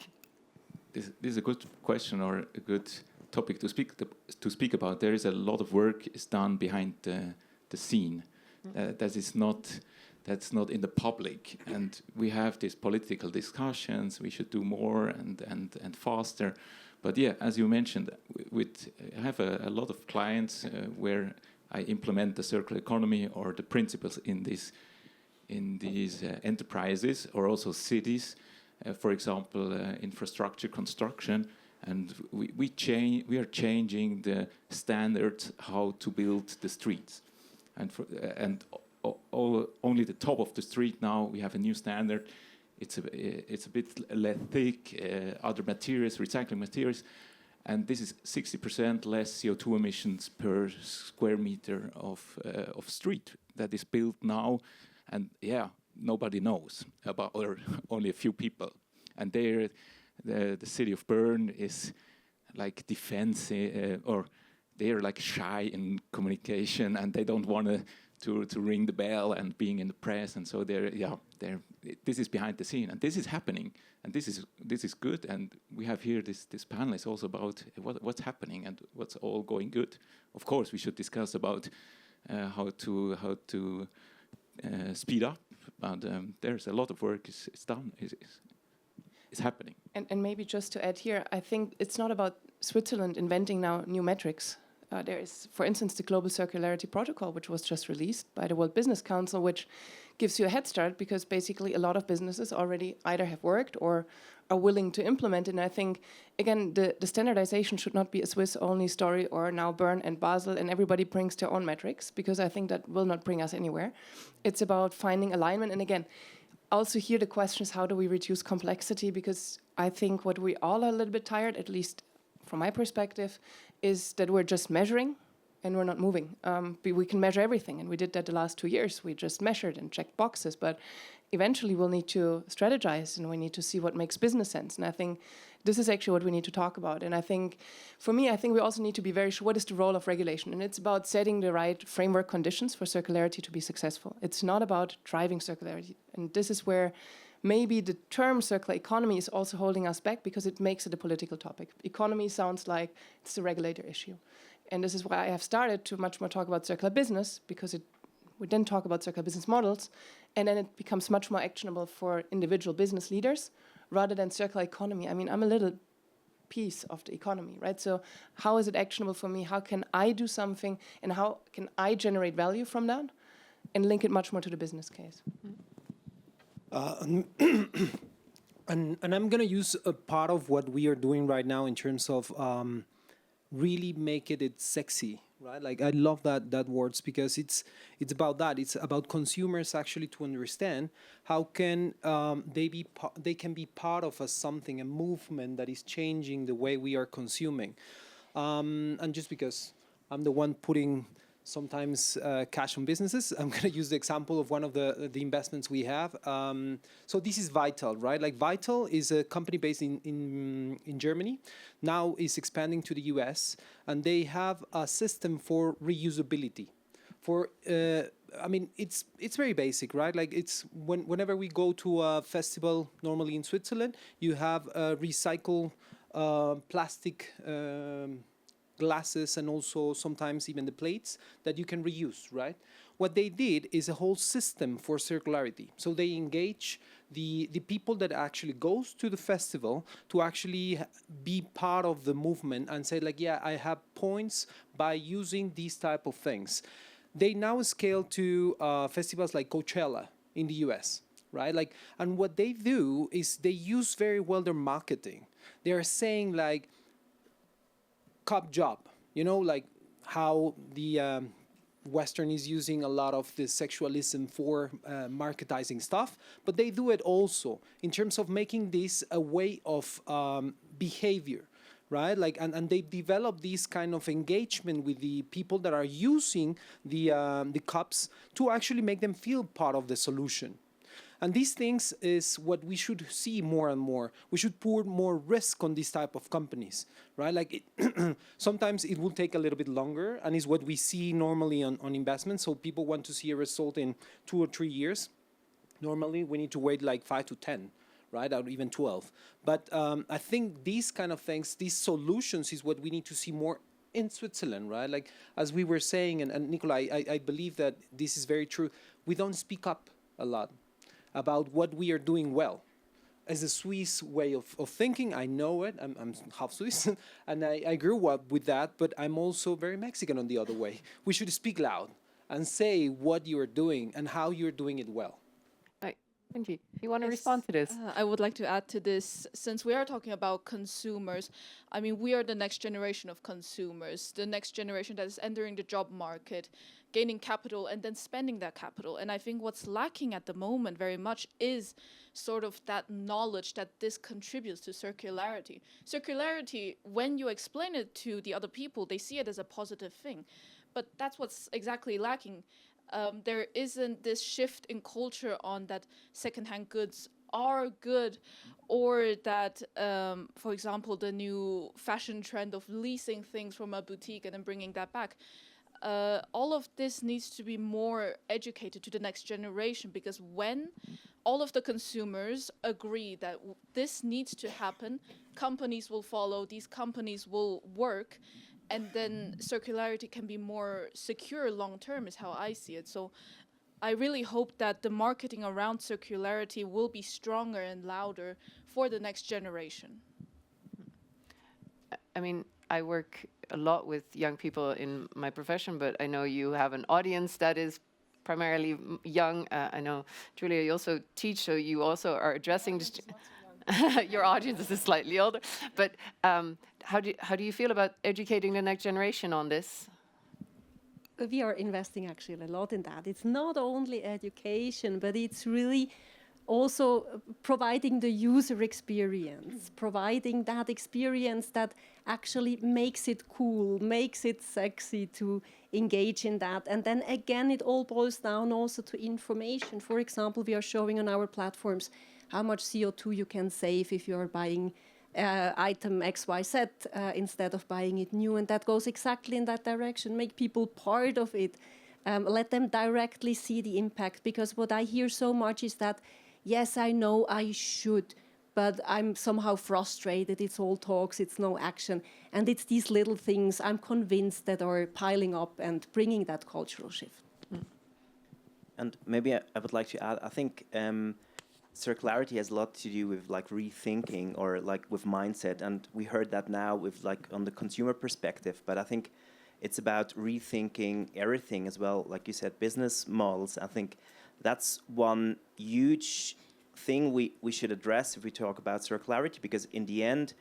This is a good question, or a good topic to speak about. There is a lot of work is done behind the scene. That's not in the public, and we have these political discussions. We should do more and faster. But yeah, as you mentioned, I have a lot of clients where I implement the circular economy or the principles in these enterprises, or also cities, for example, infrastructure construction. And we are changing the standards how to build the streets, only the top of the street now we have a new standard. It's a bit less thick, other materials, recycling materials, and this is 60% less CO2 emissions per square meter of street that is built now, and nobody knows about, or only a few people, and the city of Bern is like defensive, or they are like shy in communication, and they don't want to ring the bell and being in the press, and so this is behind the scene, and this is happening, and this is good, and we have here this panel is also about what's happening and what's all going good. Of course, we should discuss about how to speed up, but there's a lot of work is done. Is happening. And maybe just to add here, I think it's not about Switzerland inventing now new metrics. There is, for instance, the Global Circularity Protocol, which was just released by the World Business Council, which gives you a head start, because basically a lot of businesses already either have worked or are willing to implement it. And I think, again, the standardization should not be a Swiss-only story, or now Bern and Basel and everybody brings their own metrics, because I think that will not bring us anywhere. It's about finding alignment. And again, also here the question is, how do we reduce complexity? Because I think what we all are a little bit tired, at least from my perspective, is that we're just measuring and we're not moving. We can measure everything, and we did that the last 2 years. We just measured and checked boxes, but eventually we'll need to strategize and we need to see what makes business sense. And I think this is actually what we need to talk about. And I think, for me, I think we also need to be very sure what is the role of regulation. And it's about setting the right framework conditions for circularity to be successful. It's not about driving circularity. And this is where maybe the term circular economy is also holding us back, because it makes it a political topic. Economy sounds like it's a regulator issue. And this is why I have started to much more talk about circular business, because we then talk about circular business models, and then it becomes much more actionable for individual business leaders rather than circular economy. I mean, I'm a little piece of the economy, right? So how is it actionable for me? How can I do something, and how can I generate value from that and link it much more to the business case? And I'm going to use a part of what we are doing right now in terms of really make it sexy, right? Like, I love that words, because it's about that. It's about consumers actually to understand how can they can be part of a movement that is changing the way we are consuming. And just because I'm the one putting sometimes cash on businesses, I'm going to use the example of one of the investments we have. So this is Vital, right? Like, Vital is a company based in Germany, now is expanding to the US, and they have a system for reusability. I mean, it's very basic, right? Like, it's whenever we go to a festival, normally in Switzerland, you have recycled plastic glasses, and also sometimes even the plates that you can reuse, right? What they did is a whole system for circularity. So they engage the people that actually goes to the festival to actually be part of the movement and say, like, yeah, I have points by using these type of things. They now scale to festivals like Coachella in the US, right? Like, and what they do is they use very well their marketing. They are saying, like, cop job, you know, like how the Western is using a lot of the sexualism for marketizing stuff, but they do it also in terms of making this a way of behavior, right? Like, and they develop this kind of engagement with the people that are using the cups to actually make them feel part of the solution. And these things is what we should see more and more. We should put more risk on these type of companies, right? Like, sometimes it will take a little bit longer, and is what we see normally on investments. So people want to see a result in 2 or 3 years. Normally, we need to wait like 5 to 10, right? Or even 12. But I think these kind of things, these solutions, is what we need to see more in Switzerland, right? Like, as we were saying, and Nicolai, I believe that this is very true. We don't speak up a lot about what we are doing well. As a Swiss way of thinking, I know it, I'm half Swiss, and I grew up with that, but I'm also very Mexican on the other way. We should speak loud and say what you're doing and how you're doing it well. Angie, you want to respond to this? I would like to add to this, since we are talking about consumers, I mean, we are the next generation of consumers, the next generation that is entering the job market, gaining capital and then spending that capital. And I think what's lacking at the moment very much is sort of that knowledge that this contributes to circularity. Circularity, when you explain it to the other people, they see it as a positive thing. But that's what's exactly lacking. There isn't this shift in culture on that secondhand goods are good, or that, for example, the new fashion trend of leasing things from a boutique and then bringing that back. All of this needs to be more educated to the next generation, because when all of the consumers agree that this needs to happen, companies will follow, these companies will work, and then circularity can be more secure long term is how I see it. So I really hope that the marketing around circularity will be stronger and louder for the next generation. I mean, I work a lot with young people in my profession, but I know you have an audience that is primarily young. I know, Julia, you also teach, so you also are addressing this. Your audience is slightly older, but how do you feel about educating the next generation on this? We are investing actually a lot in that. It's not only education, but it's really also providing the user experience, providing that experience that actually makes it cool, makes it sexy to engage in that. And then again, it all boils down also to information. For example, we are showing on our platforms how much CO2 you can save if you are buying item XYZ instead of buying it new. And that goes exactly in that direction. Make people part of it. Let them directly see the impact. Because what I hear so much is that, yes, I know I should, but I'm somehow frustrated. It's all talks, it's no action. And it's these little things, I'm convinced, that are piling up and bringing that cultural shift. And maybe I would like to add, I think circularity has a lot to do with like rethinking or like with mindset. And we heard that now with like on the consumer perspective, but I think it's about rethinking everything as well. Like you said, business models. I think that's one huge thing we should address if we talk about circularity, because in the end,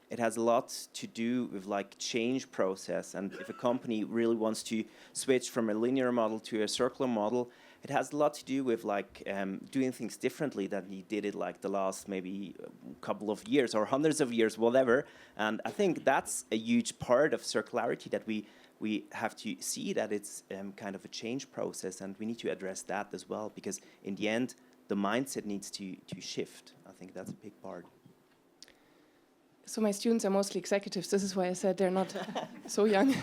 it has a lot to do with like change process. And if a company really wants to switch from a linear model to a circular model, it has a lot to do with like doing things differently than you did it like the last maybe couple of years or hundreds of years, whatever. And I think that's a huge part of circularity, that we have to see that it's kind of a change process, and we need to address that as well, because in the end, the mindset needs to shift. I think that's a big part. So my students are mostly executives. This is why I said they're not so young.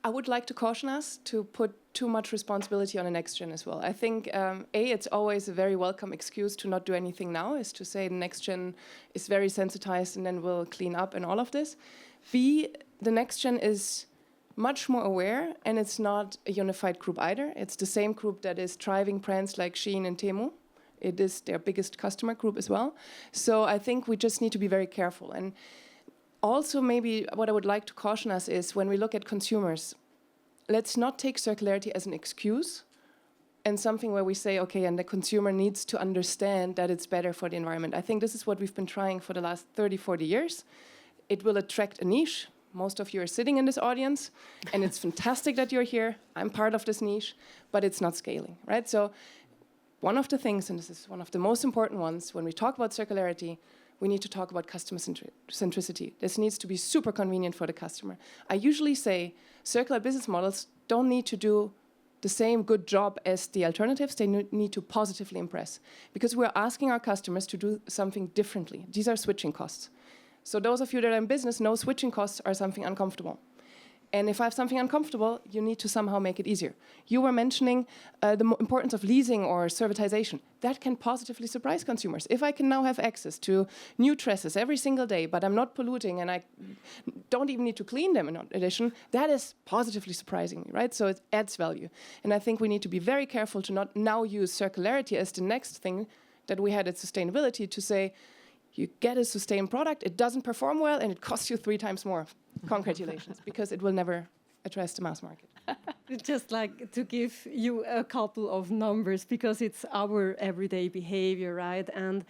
I would like to caution us to put too much responsibility on the next gen as well. I think, it's always a very welcome excuse to not do anything now, is to say the next gen is very sensitized and then we'll clean up and all of this. B, the next gen is much more aware, and it's not a unified group either. It's the same group that is driving brands like Shein and Temu. It is their biggest customer group as well. So I think we just need to be very careful. And also maybe what I would like to caution us is when we look at consumers, let's not take circularity as an excuse and something where we say, okay, and the consumer needs to understand that it's better for the environment. I think this is what we've been trying for the last 30, 40 years. It will attract a niche. Most of you are sitting in this audience, and it's fantastic that you're here. I'm part of this niche, but it's not scaling, right? So one of the things, and this is one of the most important ones, when we talk about circularity, we need to talk about customer centricity. This needs to be super convenient for the customer. I usually say circular business models don't need to do the same good job as the alternatives. They need to positively impress, because we're asking our customers to do something differently. These are switching costs. So those of you that are in business know switching costs are something uncomfortable. And if I have something uncomfortable, you need to somehow make it easier. You were mentioning the importance of leasing or servitization. That can positively surprise consumers. If I can now have access to new dresses every single day, but I'm not polluting and I don't even need to clean them in addition, that is positively surprising me, right? So it adds value. And I think we need to be very careful to not now use circularity as the next thing that we had at sustainability, to say, you get a sustained product, it doesn't perform well, and it costs you 3 times more. Congratulations, because it will never address the mass market. Just like to give you a couple of numbers, because it's our everyday behavior, right? And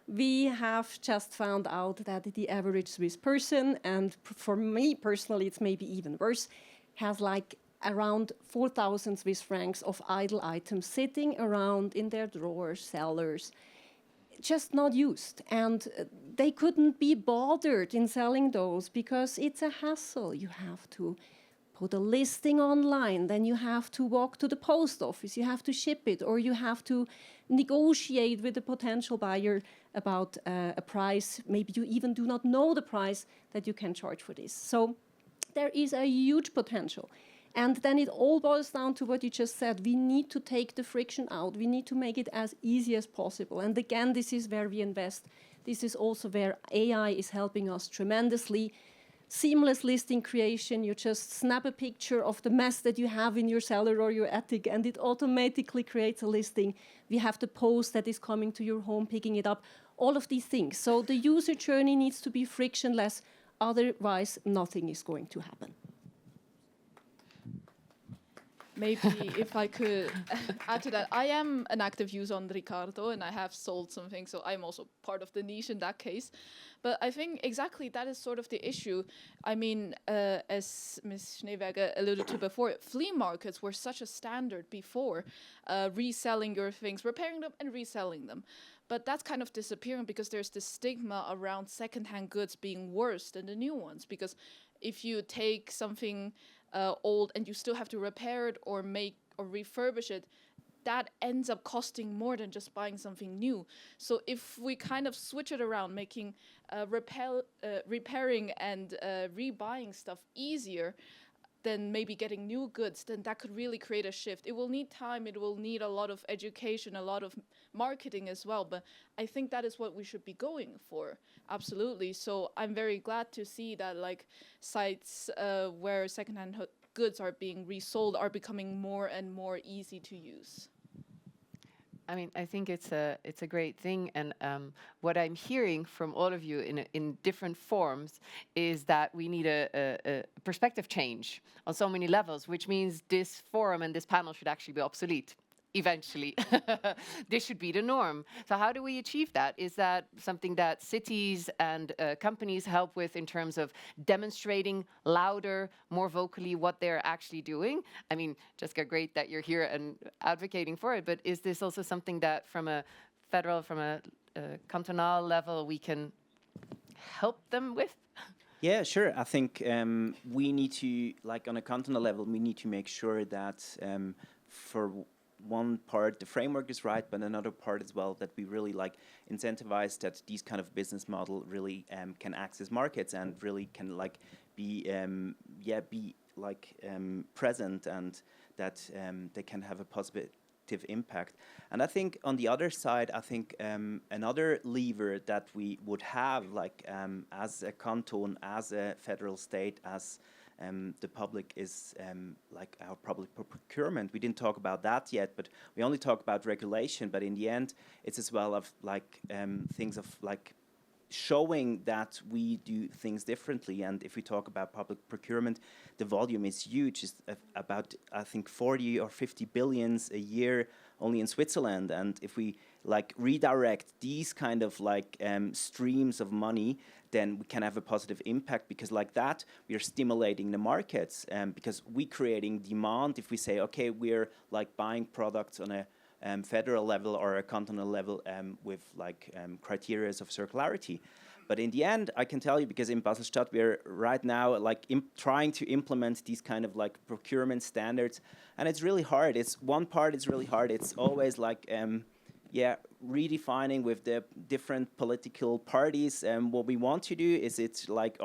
we have just found out that the average Swiss person, and for me personally, it's maybe even worse, has like around 4,000 Swiss francs of idle items sitting around in their drawers, cellars, just not used, and they couldn't be bothered in selling those because it's a hassle. You have to put a listing online, then you have to walk to the post office, you have to ship it, or you have to negotiate with the potential buyer about a price. Maybe you even do not know the price that you can charge for this. So there is a huge potential. And then it all boils down to what you just said. We need to take the friction out. We need to make it as easy as possible. And again, this is where we invest. This is also where AI is helping us tremendously. Seamless listing creation. You just snap a picture of the mess that you have in your cellar or your attic, and it automatically creates a listing. We have the post that is coming to your home, picking it up. All of these things. So the user journey needs to be frictionless. Otherwise, nothing is going to happen. maybe if I could add to that, I am an active user on Ricardo and I have sold something, so I'm also part of the niche in that case. But I think exactly that is sort of the issue. I mean, as Ms. Schneeberger alluded to before, flea markets were such a standard before, reselling your things, repairing them and reselling them. But that's kind of disappearing because there's this stigma around secondhand goods being worse than the new ones. Because if you take something old and you still have to repair it or make or refurbish it, that ends up costing more than just buying something new. So if we kind of switch it around, making repairing and rebuying stuff easier than maybe getting new goods, then that could really create a shift. It will need time, it will need a lot of education, a lot of marketing as well, but I think that is what we should be going for, absolutely. So I'm very glad to see that like sites where secondhand goods are being resold are becoming more and more easy to use. I mean, I think it's a great thing, and what I'm hearing from all of you in different forms is that we need a perspective change on so many levels, which means this forum and this panel should actually be obsolete. Eventually, this should be the norm. So how do we achieve that? Is that something that cities and companies help with in terms of demonstrating louder, more vocally what they're actually doing? I mean, Jessica, great that you're here and advocating for it, but is this also something that from a federal, from a cantonal level, we can help them with? Yeah, sure. I think we need to, like on a cantonal level, we need to make sure that for one part the framework is right, but another part as well that we really like incentivize that these kind of business model really can access markets and really can like be present, and that they can have a positive impact. And I think on the other side, I think another lever that we would have like as a canton, as a federal state, as the public is like our public procurement. We didn't talk about that yet, but we only talk about regulation. But in the end, it's as well of like things of like showing that we do things differently. And if we talk about public procurement, the volume is huge. It's about, I think, 40 or 50 billions a year only in Switzerland. And if we like redirect these kind of like streams of money, then we can have a positive impact, because like that we are stimulating the markets, because we creating demand. If we say, okay, we're like buying products on a federal level or a cantonal level with like criteria of circularity. But in the end, I can tell you, because in Basel Stadt we're right now like trying to implement these kind of like procurement standards, and it's really hard. It's one part is really hard. It's always like redefining with the different political parties what we want to do. Is it like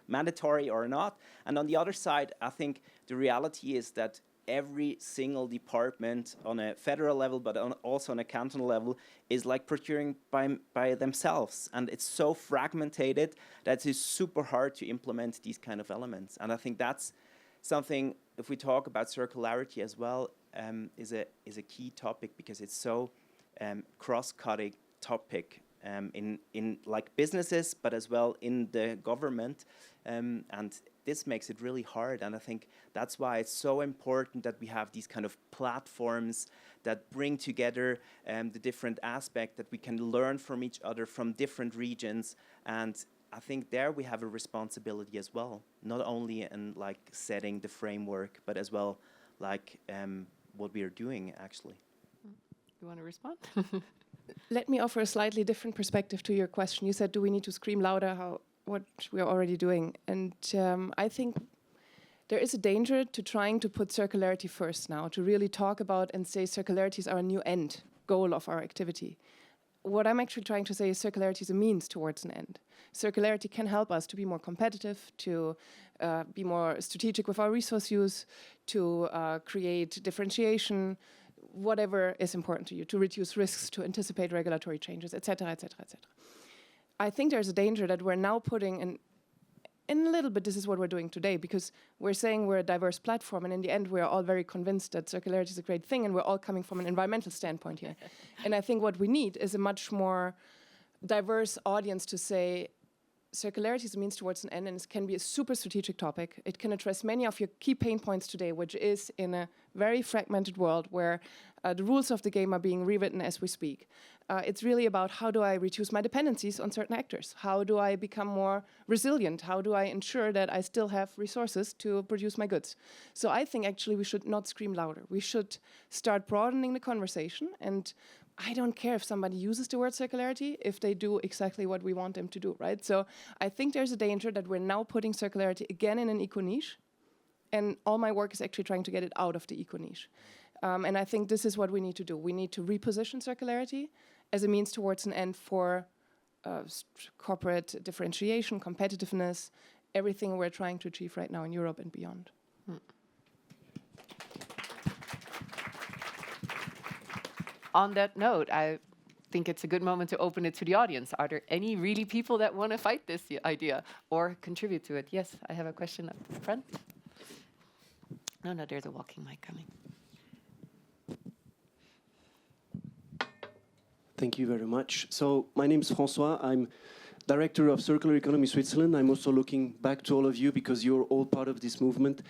mandatory or not? And on the other side, I think the reality is that every single department on a federal level, but also on a cantonal level, is like procuring by themselves. And it's so fragmented that it's super hard to implement these kind of elements. And I think that's something, if we talk about circularity as well, is a key topic, because it's so cross-cutting topic in like businesses, but as well in the government, and this makes it really hard. And I think that's why it's so important that we have these kind of platforms that bring together the different aspects, that we can learn from each other from different regions. And I think there we have a responsibility as well, not only in like setting the framework, but as well like what we are doing actually. You want to respond? Let me offer a slightly different perspective to your question. You said, do we need to scream louder what we are already doing? And I think there is a danger to trying to put circularity first now, to really talk about and say circularity is our new end goal of our activity. What I'm actually trying to say is circularity is a means towards an end. Circularity can help us to be more competitive, to be more strategic with our resource use, to create differentiation, whatever is important to you, to reduce risks, to anticipate regulatory changes, etc., etc., etc. I think there's a danger that we're now putting in a little bit, this is what we're doing today, because we're saying we're a diverse platform, and in the end we're all very convinced that circularity is a great thing, and we're all coming from an environmental standpoint here. And I think what we need is a much more diverse audience to say, circularity is a means towards an end, and it can be a super strategic topic. It can address many of your key pain points today, which is in a very fragmented world where the rules of the game are being rewritten as we speak. It's really about how do I reduce my dependencies on certain actors? How do I become more resilient? How do I ensure that I still have resources to produce my goods? So I think actually we should not scream louder. We should start broadening the conversation, and I don't care if somebody uses the word circularity if they do exactly what we want them to do, right? So I think there's a danger that we're now putting circularity again in an eco-niche, and all my work is actually trying to get it out of the eco-niche. And I think this is what we need to do. We need to reposition circularity as a means towards an end for corporate differentiation, competitiveness, everything we're trying to achieve right now in Europe and beyond. On that note, I think it's a good moment to open it to the audience. Are there any really people that want to fight this idea or contribute to it? Yes, I have a question up front. No, there's a walking mic coming. Thank you very much. So my name is François. I'm Director of Circular Economy Switzerland. I'm also looking back to all of you because you're all part of this movement.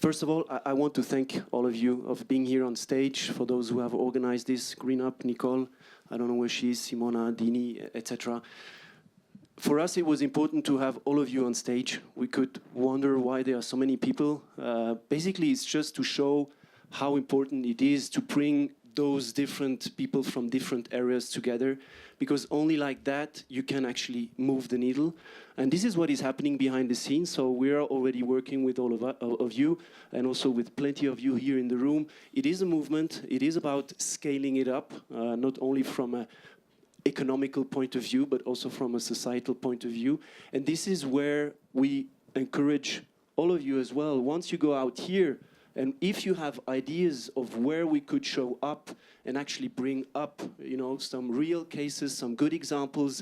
First of all, I want to thank all of you of being here on stage. For those who have organized this, Green Up, Nicole, I don't know where she is, Simona, Dini, etc. For us, it was important to have all of you on stage. We could wonder why there are so many people. Basically, it's just to show how important it is to bring those different people from different areas together, because only like that you can actually move the needle. And this is what is happening behind the scenes. So we are already working with all of you, and also with plenty of you here in the room. It is a movement. It is about scaling it up, not only from an economical point of view, but also from a societal point of view. And this is where we encourage all of you as well. Once you go out here, and if you have ideas of where we could show up and actually bring up, some real cases, some good examples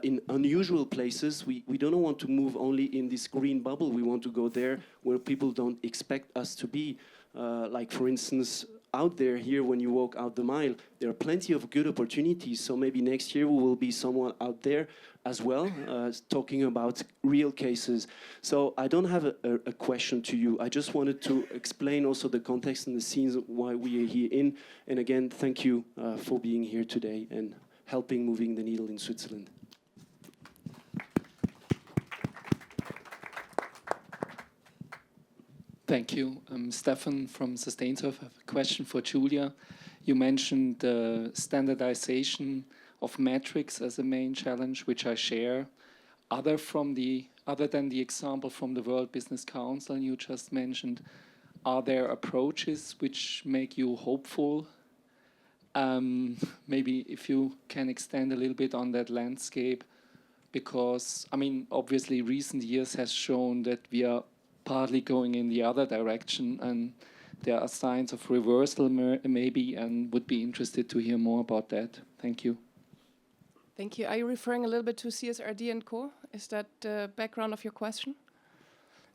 in unusual places, we don't want to move only in this green bubble. We want to go there where people don't expect us to be. Like, for instance, out there here, when you walk out the mile, there are plenty of good opportunities. So maybe next year we will be someone out there as well, talking about real cases. So I don't have a question to you. I just wanted to explain also the context and the scenes why we are here in. And again, thank you for being here today and helping moving the needle in Switzerland. Thank you. I'm Stefan from Sustainsurf. I have a question for Julia. You mentioned standardization of metrics as a main challenge, which I share. Other than the example from the World Business Council you just mentioned, are there approaches which make you hopeful? Maybe if you can extend a little bit on that landscape, because, obviously recent years has shown that we are partly going in the other direction, and there are signs of reversal maybe, and would be interested to hear more about that. Thank you. Thank you. Are you referring a little bit to CSRD and Co? Is that the background of your question?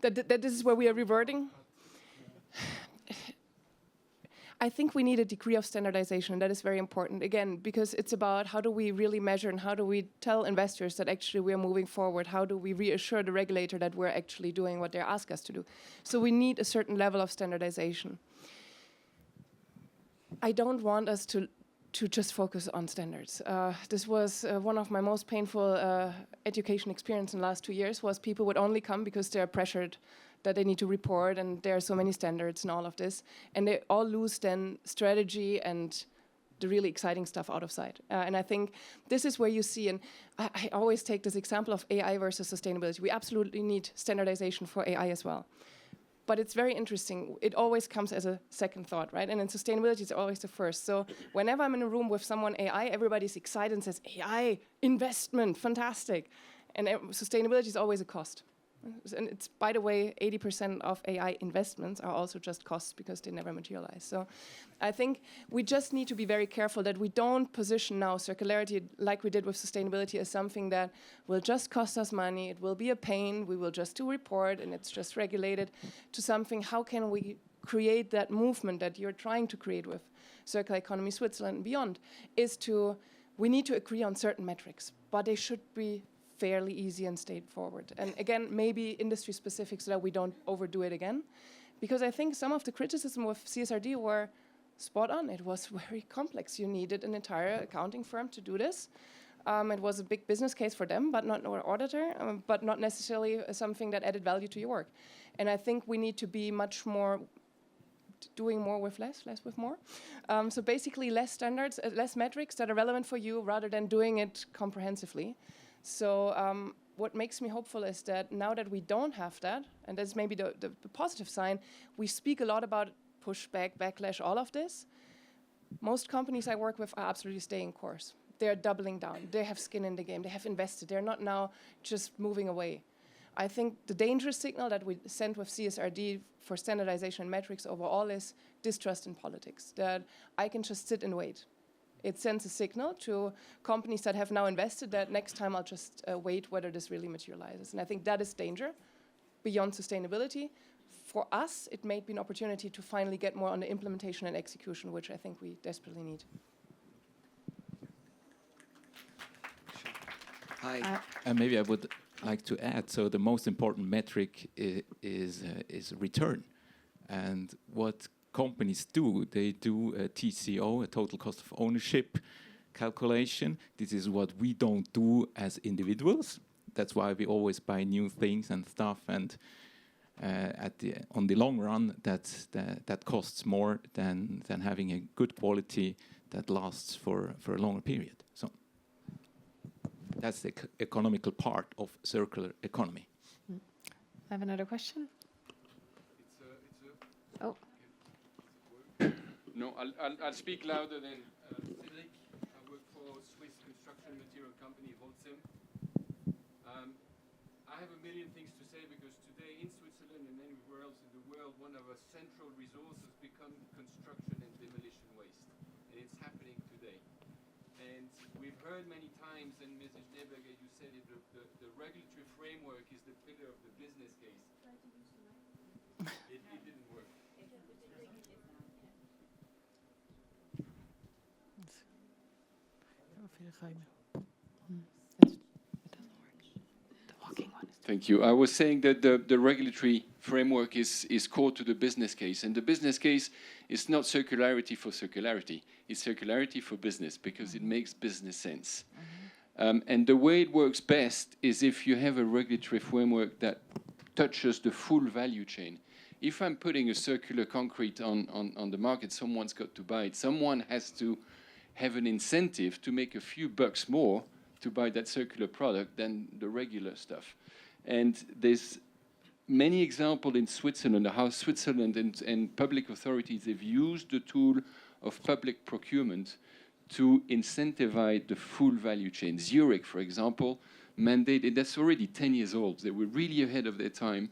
That this is where we are reverting? I think we need a degree of standardization, and that is very important, again, because it's about how do we really measure and how do we tell investors that actually we are moving forward, how do we reassure the regulator that we're actually doing what they ask us to do. So we need a certain level of standardization. I don't want us to just focus on standards. This was one of my most painful education experience in the last 2 years, was people would only come because they're pressured that they need to report, and there are so many standards and all of this. And they all lose then strategy and the really exciting stuff out of sight. And I think this is where you see, and I always take this example of AI versus sustainability. We absolutely need standardization for AI as well. But it's very interesting. It always comes as a second thought, right? And in sustainability, it's always the first. So whenever I'm in a room with someone AI, everybody's excited and says, AI, investment, fantastic. And sustainability is always a cost. And it's, by the way, 80% of AI investments are also just costs because they never materialize. So I think we just need to be very careful that we don't position now circularity like we did with sustainability as something that will just cost us money, it will be a pain, we will just do report and it's just regulated, to something, how can we create that movement that you're trying to create with Circular Economy Switzerland and beyond, is to, we need to agree on certain metrics, but they should be fairly easy and straightforward. And again, maybe industry specific so that we don't overdo it again. Because I think some of the criticism of CSRD were spot on. It was very complex. You needed an entire accounting firm to do this. It was a big business case for them, but not our auditor, but not necessarily something that added value to your work. And I think we need to be much more doing more with less with more. So basically less standards, less metrics that are relevant for you rather than doing it comprehensively. So what makes me hopeful is that now that we don't have that, and that's maybe the positive sign, we speak a lot about pushback, backlash, all of this. Most companies I work with are absolutely staying course. They're doubling down. They have skin in the game. They have invested. They're not now just moving away. I think the dangerous signal that we send with CSRD for standardization and metrics overall is distrust in politics, that I can just sit and wait. It sends a signal to companies that have now invested that next time I'll just wait whether this really materializes. And I think that is danger beyond sustainability. For us, it may be an opportunity to finally get more on the implementation and execution, which I think we desperately need. Hi. And maybe I would like to add, so the most important metric is return. And what companies do, they do a TCO, a total cost of ownership calculation. This is what we don't do as individuals. That's why we always buy new things and stuff, and on the long run, that costs more than having a good quality that lasts for a longer period. So that's the economical part of circular economy. I have another question. Oh. No, I'll speak louder than Philipp. I work for Swiss construction material company Hablutzel. I have a million things to say because today in Switzerland and anywhere else in the world, one of our central resources become construction and demolition waste. And it's happening today. And we've heard many times, and Mrs. Schneeberger, you said it, the regulatory framework is the pillar of the business case. It didn't work. Thank you. I was saying that the regulatory framework is core to the business case, and the business case is not circularity for circularity. It's circularity for business because it makes business sense. And the way it works best is if you have a regulatory framework that touches the full value chain. If I'm putting a circular concrete on the market, someone's got to buy it. Someone has to have an incentive to make a few bucks more to buy that circular product than the regular stuff. And there's many examples in Switzerland, how Switzerland and public authorities have used the tool of public procurement to incentivize the full value chain. Zurich, for example, mandated, that's already 10 years old, they were really ahead of their time.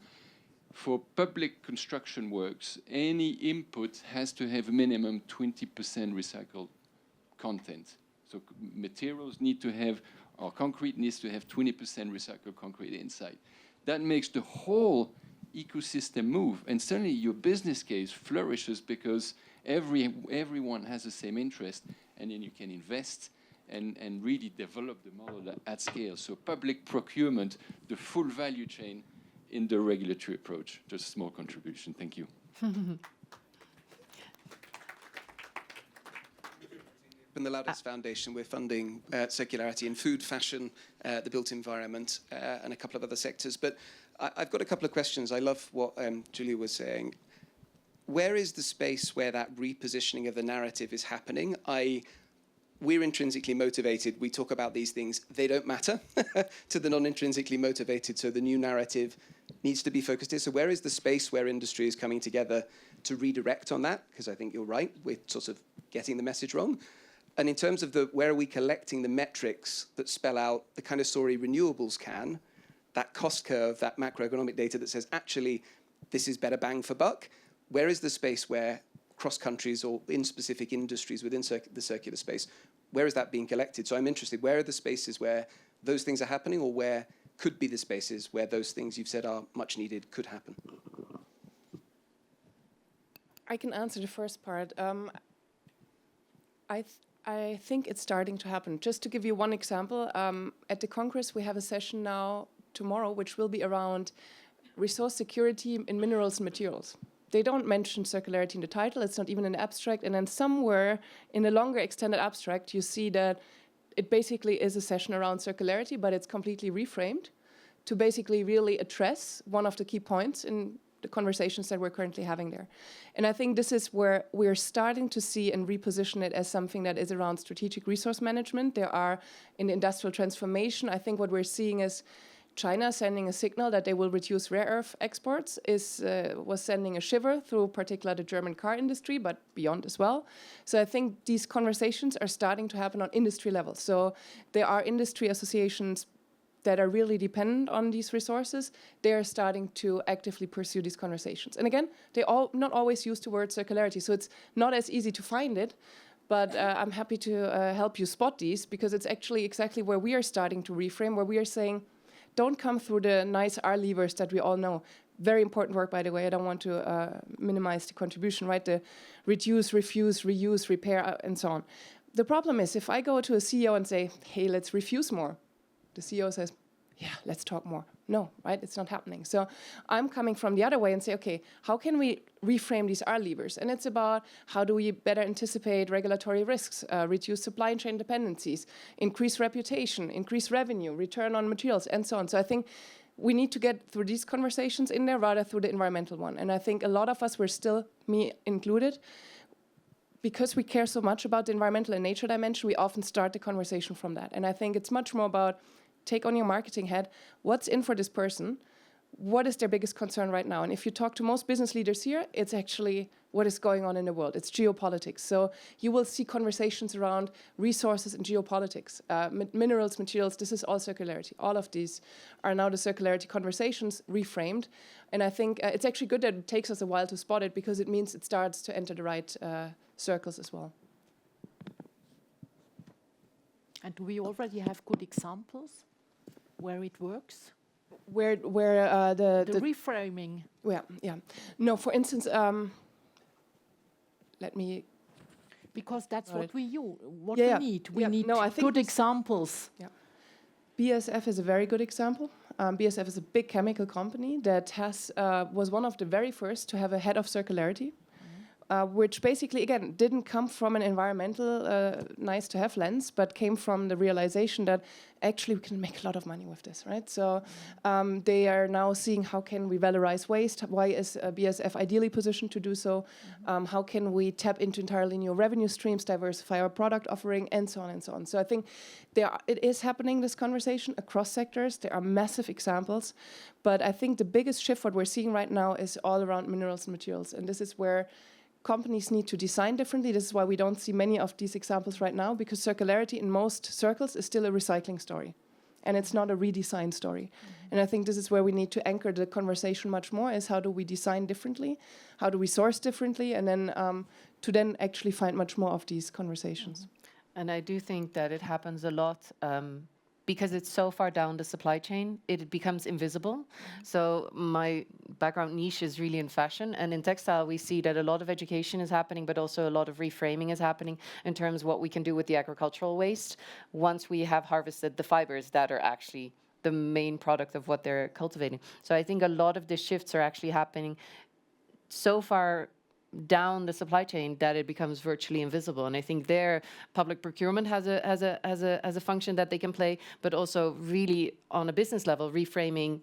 For public construction works, any input has to have minimum 20% recycled content. So materials need to have, or concrete needs to have 20% recycled concrete inside. That makes the whole ecosystem move, and suddenly your business case flourishes because everyone has the same interest, and then you can invest and really develop the model at scale. So public procurement, the full value chain in the regulatory approach. Just a small contribution. Thank you. From the Loudest Foundation, we're funding circularity in food, fashion, the built environment, and a couple of other sectors. But I've got a couple of questions. I love what Julia was saying. Where is the space where that repositioning of the narrative is happening? We're intrinsically motivated. We talk about these things. They don't matter to the non-intrinsically motivated. So the new narrative needs to be focused here. So where is the space where industry is coming together to redirect on that? Because I think you're right. We're sort of getting the message wrong. And in terms of where are we collecting the metrics that spell out the kind of story renewables can, that cost curve, that macroeconomic data that says, actually, this is better bang for buck, where is the space where cross countries or in specific industries within the circular space, where is that being collected? So I'm interested, where are the spaces where those things are happening, or where could be the spaces where those things you've said are much needed could happen? I can answer the first part. I think it's starting to happen. Just to give you one example, at the Congress we have a session now tomorrow which will be around resource security in minerals and materials. They don't mention circularity in the title, it's not even an abstract, and then somewhere in a longer extended abstract you see that it basically is a session around circularity, but it's completely reframed to basically really address one of the key points in the conversations that we're currently having there. And I think this is where we're starting to see and reposition it as something that is around strategic resource management. There are, in the industrial transformation, I think what we're seeing is China sending a signal that they will reduce rare earth exports, was sending a shiver through particularly the German car industry, but beyond as well. So I think these conversations are starting to happen on industry level. So there are industry associations that are really dependent on these resources. They are starting to actively pursue these conversations. And again, they all not always use the word circularity, so it's not as easy to find it. But I'm happy to help you spot these, because it's actually exactly where we are starting to reframe, where we are saying, don't come through the nice R levers that we all know. Very important work, by the way. I don't want to minimize the contribution, right? The reduce, refuse, reuse, repair, and so on. The problem is, if I go to a CEO and say, hey, let's refuse more, the CEO says, yeah, let's talk more. No, right? It's not happening. So I'm coming from the other way and say, okay, how can we reframe these R levers? And it's about how do we better anticipate regulatory risks, reduce supply chain dependencies, increase reputation, increase revenue, return on materials, and so on. So I think we need to get through these conversations in there rather through the environmental one. And I think a lot of us, we're still, me included, because we care so much about the environmental and nature dimension, we often start the conversation from that. And I think it's much more about take on your marketing head, what's in for this person, what is their biggest concern right now? And if you talk to most business leaders here, it's actually what is going on in the world. It's geopolitics. So you will see conversations around resources and geopolitics, minerals, materials, this is all circularity. All of these are now the circularity conversations reframed. And I think it's actually good that it takes us a while to spot it, because it means it starts to enter the right circles as well. And do we already have good examples where it works? Where the reframing. Yeah. No, for instance, let me. Because that's what we use. We need. We need good examples. Yeah. BASF is a very good example. BASF is a big chemical company that was one of the very first to have a head of circularity. Which basically, again, didn't come from an environmental nice-to-have lens, but came from the realization that actually we can make a lot of money with this, right? So they are now seeing how can we valorize waste, why is BASF ideally positioned to do so, how can we tap into entirely new revenue streams, diversify our product offering, and so on and so on. So I think it is happening, this conversation, across sectors. There are massive examples, but I think the biggest shift what we're seeing right now is all around minerals and materials, and this is where companies need to design differently. This is why we don't see many of these examples right now, because circularity in most circles is still a recycling story, and it's not a redesign story. And I think this is where we need to anchor the conversation much more, is how do we design differently, how do we source differently, and then to then actually find much more of these conversations. And I do think that it happens a lot because it's so far down the supply chain, it becomes invisible. So my background niche is really in fashion, and in textile we see that a lot of education is happening, but also a lot of reframing is happening in terms of what we can do with the agricultural waste once we have harvested the fibers that are actually the main product of what they're cultivating. So I think a lot of the shifts are actually happening so far down the supply chain that it becomes virtually invisible. And I think there public procurement has a function that they can play, but also really on a business level reframing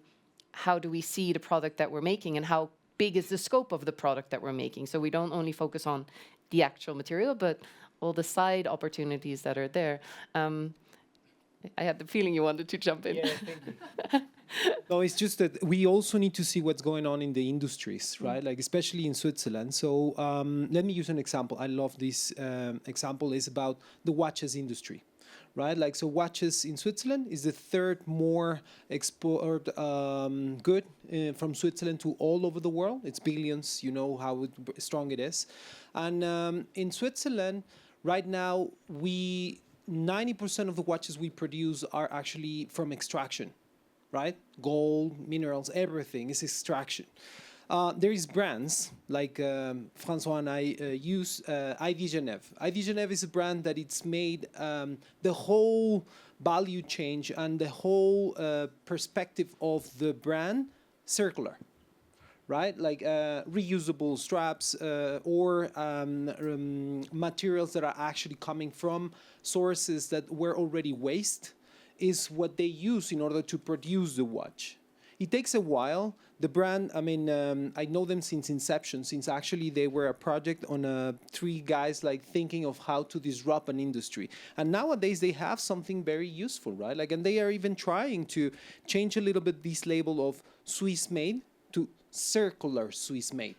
how do we see the product that we're making and how big is the scope of the product that we're making. So we don't only focus on the actual material, but all the side opportunities that are there. I had the feeling you wanted to jump in. Yeah, thank you. No, it's just that we also need to see what's going on in the industries, right? Like especially in Switzerland. So let me use an example. I love this example. Is about the watches industry, right? Like so, watches in Switzerland is the third more export good from Switzerland to all over the world. It's billions. You know how strong it is, and in Switzerland right now 90% of the watches we produce are actually from extraction, right? Gold, minerals, everything is extraction. there is brands like Francois and I use IV Genève. IV Genève is a brand that it's made the whole value change and the whole perspective of the brand circular. Right, like reusable straps or materials that are actually coming from sources that were already waste is what they use in order to produce the watch. It takes a while. The brand, I mean, I know them since inception, since actually they were a project on 3 guys like thinking of how to disrupt an industry. And nowadays they have something very useful, right? Like, and they are even trying to change a little bit this label of Swiss made to circular Swiss made.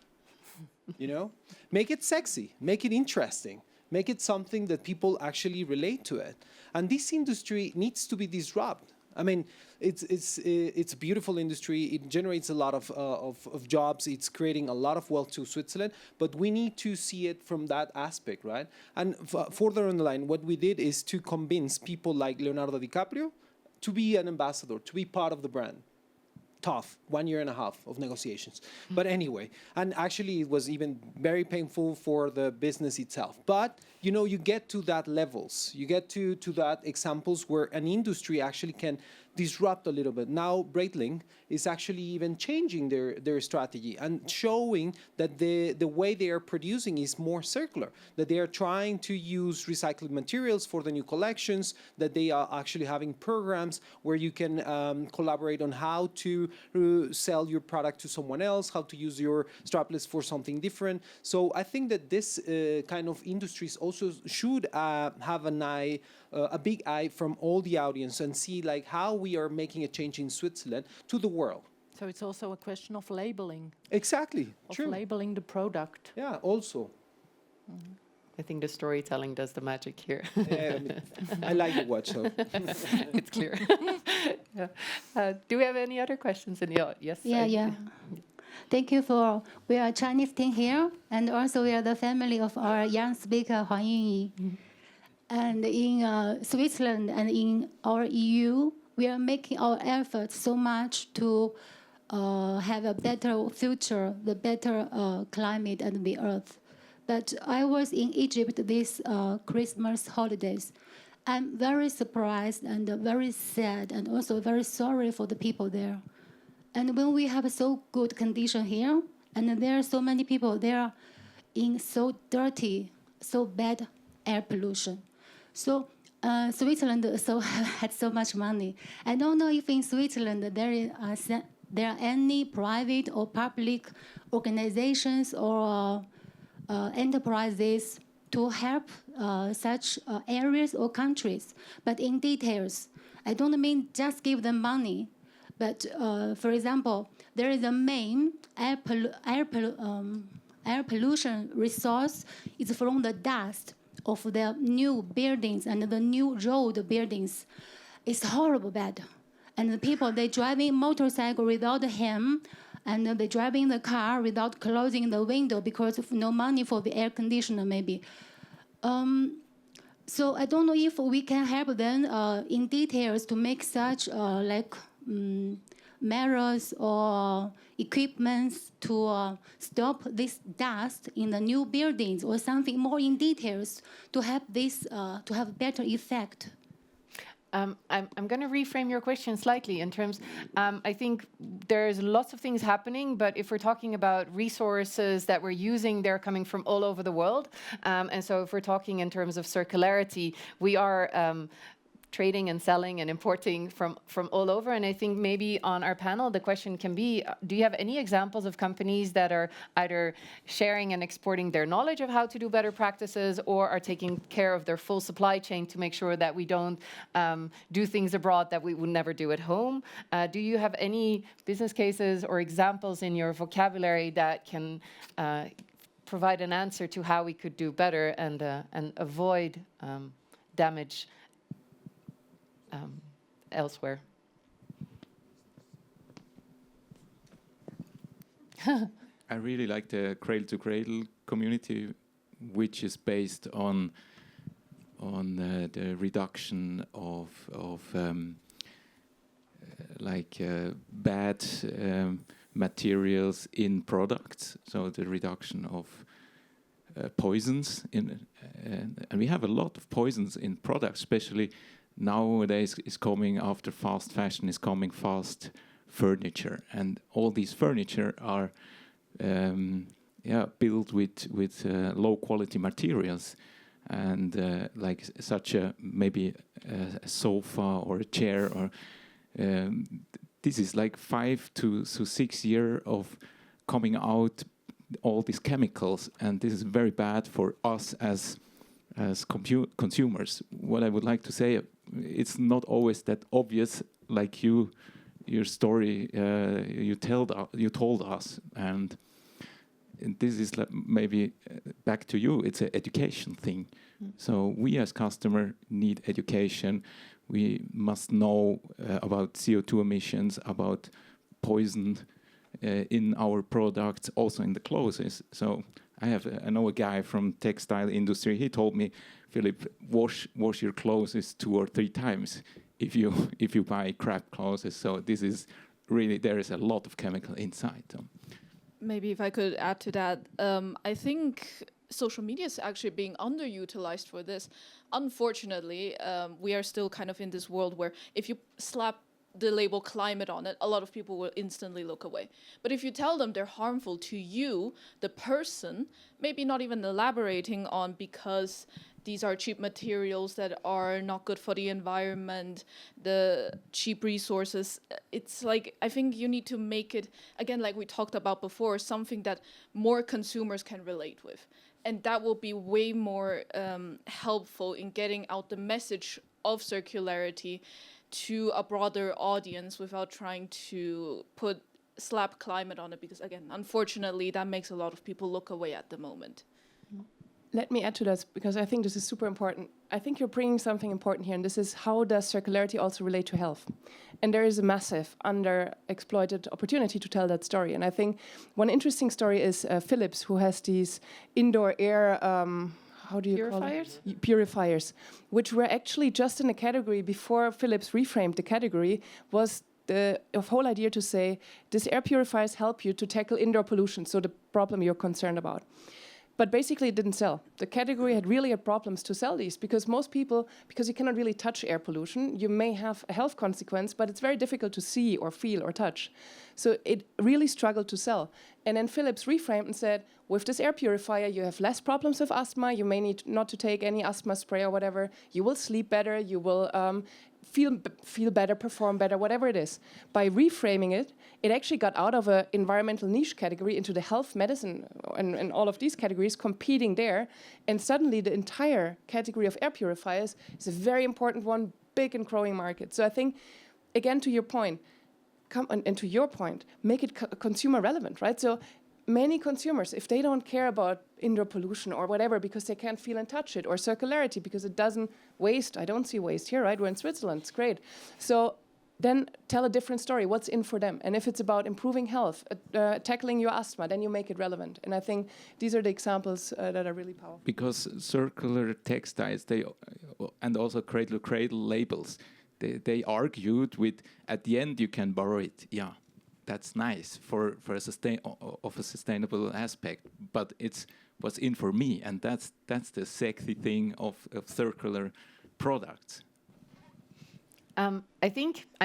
You know, make it sexy, make it interesting, make it something that people actually relate to it. And this industry needs to be disrupted. I mean, it's a beautiful industry. It generates a lot of jobs. It's creating a lot of wealth to Switzerland. But we need to see it from that aspect, right? And further on the line, what we did is to convince people like Leonardo DiCaprio to be an ambassador, to be part of the brand. Tough, 1.5 years of negotiations. But anyway, and actually it was even very painful for the business itself. But, you know, you get to that levels, you get to that examples where an industry actually can disrupt a little bit. Now, Breitling is actually even changing their strategy and showing that the way they are producing is more circular, that they are trying to use recycled materials for the new collections, that they are actually having programs where you can collaborate on how to sell your product to someone else, how to use your strapless for something different. So I think that this kind of industries also should have an eye, a big eye from all the audience and see like how we are making a change in Switzerland to the world. So it's also a question of labeling. Exactly, true. Labeling the product. Yeah, also. Mm-hmm. I think the storytelling does the magic here. Yeah, I mean, I like the watch, so. It's clear. Yeah. Do we have any other questions in the audience? Yes. Yeah. Thank you for, we are a Chinese team here, and also we are the family of our young speaker, Huang Yunyi. And in Switzerland and in our EU, we are making our efforts so much to have a better future, the better climate and the earth. But I was in Egypt this Christmas holidays. I'm very surprised and very sad and also very sorry for the people there. And when we have so good condition here, and there are so many people there in so dirty, so bad air pollution. So Switzerland had so much money. I don't know if in Switzerland there are any private or public organizations or enterprises to help such areas or countries. But in details, I don't mean just give them money. But for example, there is a main air pollution resource is from the dust of the new buildings and the new road buildings. It's horrible bad. And the people, they driving motorcycle without a helm, and they driving the car without closing the window because of no money for the air conditioner maybe. So I don't know if we can help them in details to make such measures or equipments to stop this dust in the new buildings or something more in details to help this to have better effect. I'm going to reframe your question slightly in terms, I think there's lots of things happening, but if we're talking about resources that we're using, they're coming from all over the world. And so if we're talking in terms of circularity, we are trading and selling and importing from all over. And I think maybe on our panel, the question can be, do you have any examples of companies that are either sharing and exporting their knowledge of how to do better practices or are taking care of their full supply chain to make sure that we don't do things abroad that we would never do at home? Do you have any business cases or examples in your vocabulary that can provide an answer to how we could do better and avoid damage elsewhere? I really like the cradle to cradle community, which is based on the reduction of bad materials in products, so the reduction of poisons and we have a lot of poisons in products, especially nowadays is coming after fast fashion is coming fast furniture, and all these furniture are built with low quality materials, and like such a maybe a sofa or a chair or this is like 5 to 6 years of coming out all these chemicals, and this is very bad for us as consumers. What I would like to say, it's not always that obvious, like your story you told us, and this is like maybe back to you. It's an education thing. So we as customer need education. We must know about CO2 emissions, about poison in our products, also in the clothes. So I know a guy from textile industry. He told me, Philipp, wash your clothes 2 or 3 times if you buy crap clothes. So this is really, there is a lot of chemical inside. Maybe if I could add to that, I think social media is actually being underutilized for this. Unfortunately, we are still kind of in this world where if you slap the label climate on it, a lot of people will instantly look away. But if you tell them they're harmful to you, the person, maybe not even elaborating on because these are cheap materials that are not good for the environment, the cheap resources, it's like, I think you need to make it, again, like we talked about before, something that more consumers can relate with. And that will be way more helpful in getting out the message of circularity to a broader audience without trying to slap climate on it, because again, unfortunately, that makes a lot of people look away at the moment. Let me add to that, because I think this is super important. I think you're bringing something important here, and this is how does circularity also relate to health? And there is a massive underexploited opportunity to tell that story. And I think one interesting story is Philips, who has these indoor air how do you purifiers? Call it? Purifiers, which were actually just in a category before Philips reframed the category, was the whole idea to say, these air purifiers help you to tackle indoor pollution, so the problem you're concerned about. But basically it didn't sell. The category had really had problems to sell these because most people, because you cannot really touch air pollution, you may have a health consequence, but it's very difficult to see or feel or touch. So it really struggled to sell. And then Philips reframed and said, with this air purifier, you have less problems with asthma, you may need not to take any asthma spray or whatever, you will sleep better, you will feel better, perform better, whatever it is. By reframing it, it actually got out of an environmental niche category into the health, medicine, and all of these categories competing there. And suddenly the entire category of air purifiers is a very important one, big and growing market. So I think, again, to your point, and to your point, make it consumer relevant, right? So many consumers, if they don't care about indoor pollution or whatever because they can't feel and touch it, or circularity because it doesn't waste, I don't see waste here, right? We're in Switzerland, it's great. So then tell a different story, what's in for them. And if it's about improving health, tackling your asthma, then you make it relevant. And I think these are the examples that are really powerful. Because circular textiles, and also cradle-to-cradle labels, they argued with, at the end you can borrow it, yeah. That's nice for a sustainable aspect, but it's what's in for me, and that's the sexy thing of circular products. I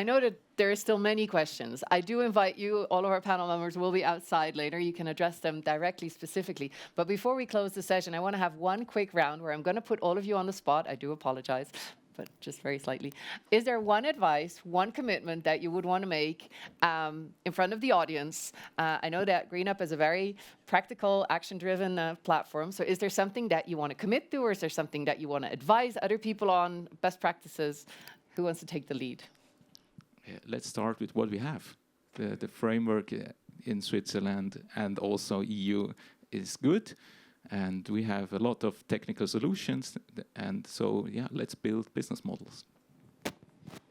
know that there are still many questions. I do invite you, all of our panel members will be outside later. You can address them directly, specifically. But before we close the session, I want to have one quick round where I'm going to put all of you on the spot. I do apologize, but just very slightly. Is there one advice, one commitment that you would want to make in front of the audience? I know that GreenUp is a very practical, action-driven platform. So is there something that you want to commit to, or is there something that you want to advise other people on, best practices? Who wants to take the lead? Yeah, let's start with what we have. The framework in Switzerland and also EU is good. And we have a lot of technical solutions, and so yeah, let's build business models.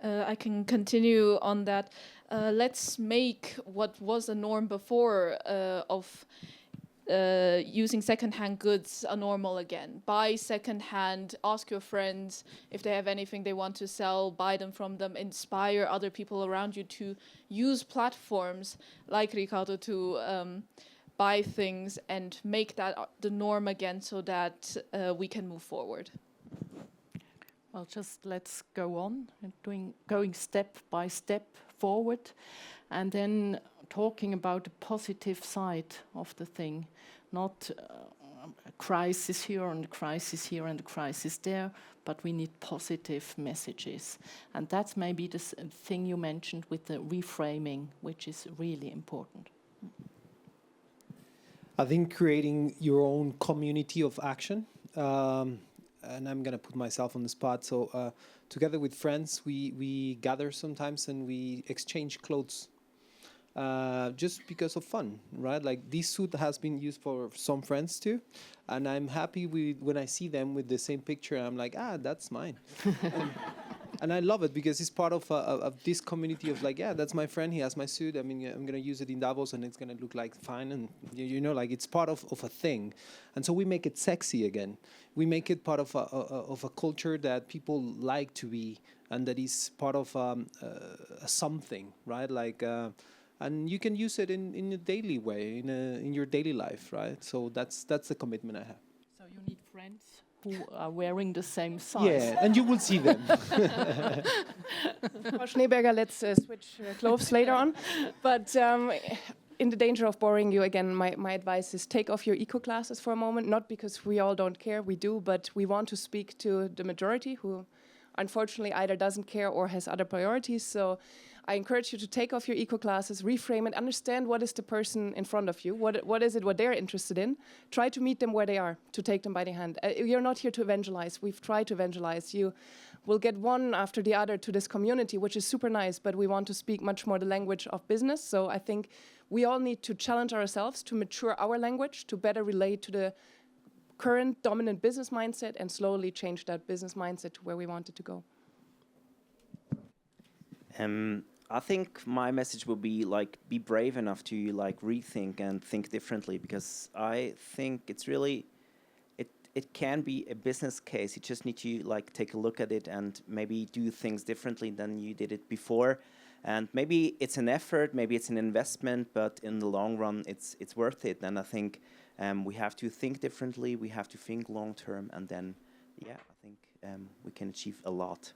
I can continue on that. Let's make what was a norm before of using secondhand goods are normal again. Buy secondhand, ask your friends if they have anything they want to sell, buy them from them, inspire other people around you to use platforms like Ricardo to buy things and make that the norm again so that we can move forward. Well, just let's go on and going step by step forward, and then talking about the positive side of the thing, not a crisis here and a crisis here and a crisis there, but we need positive messages. And that's maybe the thing you mentioned with the reframing, which is really important. I think creating your own community of action, and I'm going to put myself on the spot. So together with friends, we gather sometimes and we exchange clothes just because of fun, right? Like this suit has been used for some friends too. And I'm happy when I see them with the same picture, I'm like, that's mine. And I love it because it's part of this community of like, that's my friend, he has my suit. I mean, I'm going to use it in Davos and it's going to look like fine. And, like it's part of a thing. And so we make it sexy again. We make it part of a culture that people like to be and that is part of something, right? Like, and you can use it in a daily way, in your daily life, right? So that's the commitment I have. So you need friends who are wearing the same size. Yeah, and you will see them. Frau Schneeberger, let's switch clothes later on. But in the danger of boring you again, my advice is take off your eco glasses for a moment, not because we all don't care, we do, but we want to speak to the majority who unfortunately either doesn't care or has other priorities. So I encourage you to take off your eco glasses, reframe it, understand what is the person in front of you, what is it, what they're interested in. Try to meet them where they are, to take them by the hand. You're not here to evangelize. We've tried to evangelize. You will get one after the other to this community, which is super nice, but we want to speak much more the language of business. So I think we all need to challenge ourselves to mature our language, to better relate to the current dominant business mindset and slowly change that business mindset to where we want it to go. I think my message will be like, be brave enough to like rethink and think differently, because I think it's really, it can be a business case. You just need to like take a look at it and maybe do things differently than you did it before. And maybe it's an effort, maybe it's an investment, but in the long run, it's worth it. And I think we have to think differently. We have to think long term, and then, I think we can achieve a lot.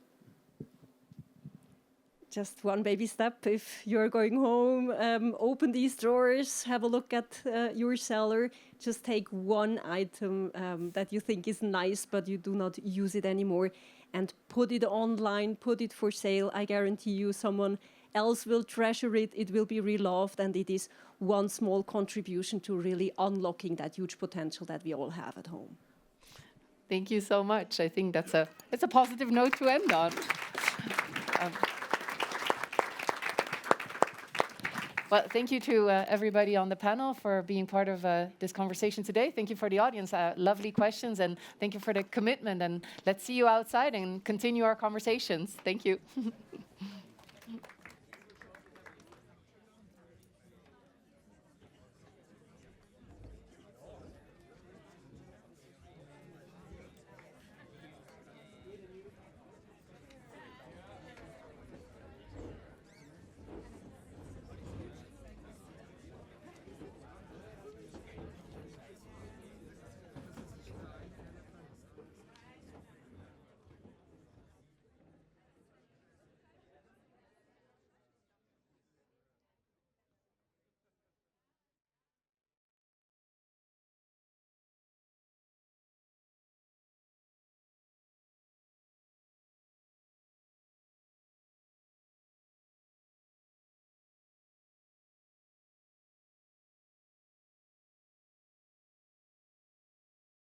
Just one baby step. If you're going home, open these drawers, have a look at your cellar. Just take one item that you think is nice, but you do not use it anymore, and put it online, put it for sale. I guarantee you someone else will treasure it, it will be reloved, and it is one small contribution to really unlocking that huge potential that we all have at home. Thank you so much. I think it's a positive note to end on. Well, thank you to everybody on the panel for being part of this conversation today. Thank you for the audience, lovely questions, and thank you for the commitment. And let's see you outside and continue our conversations. Thank you.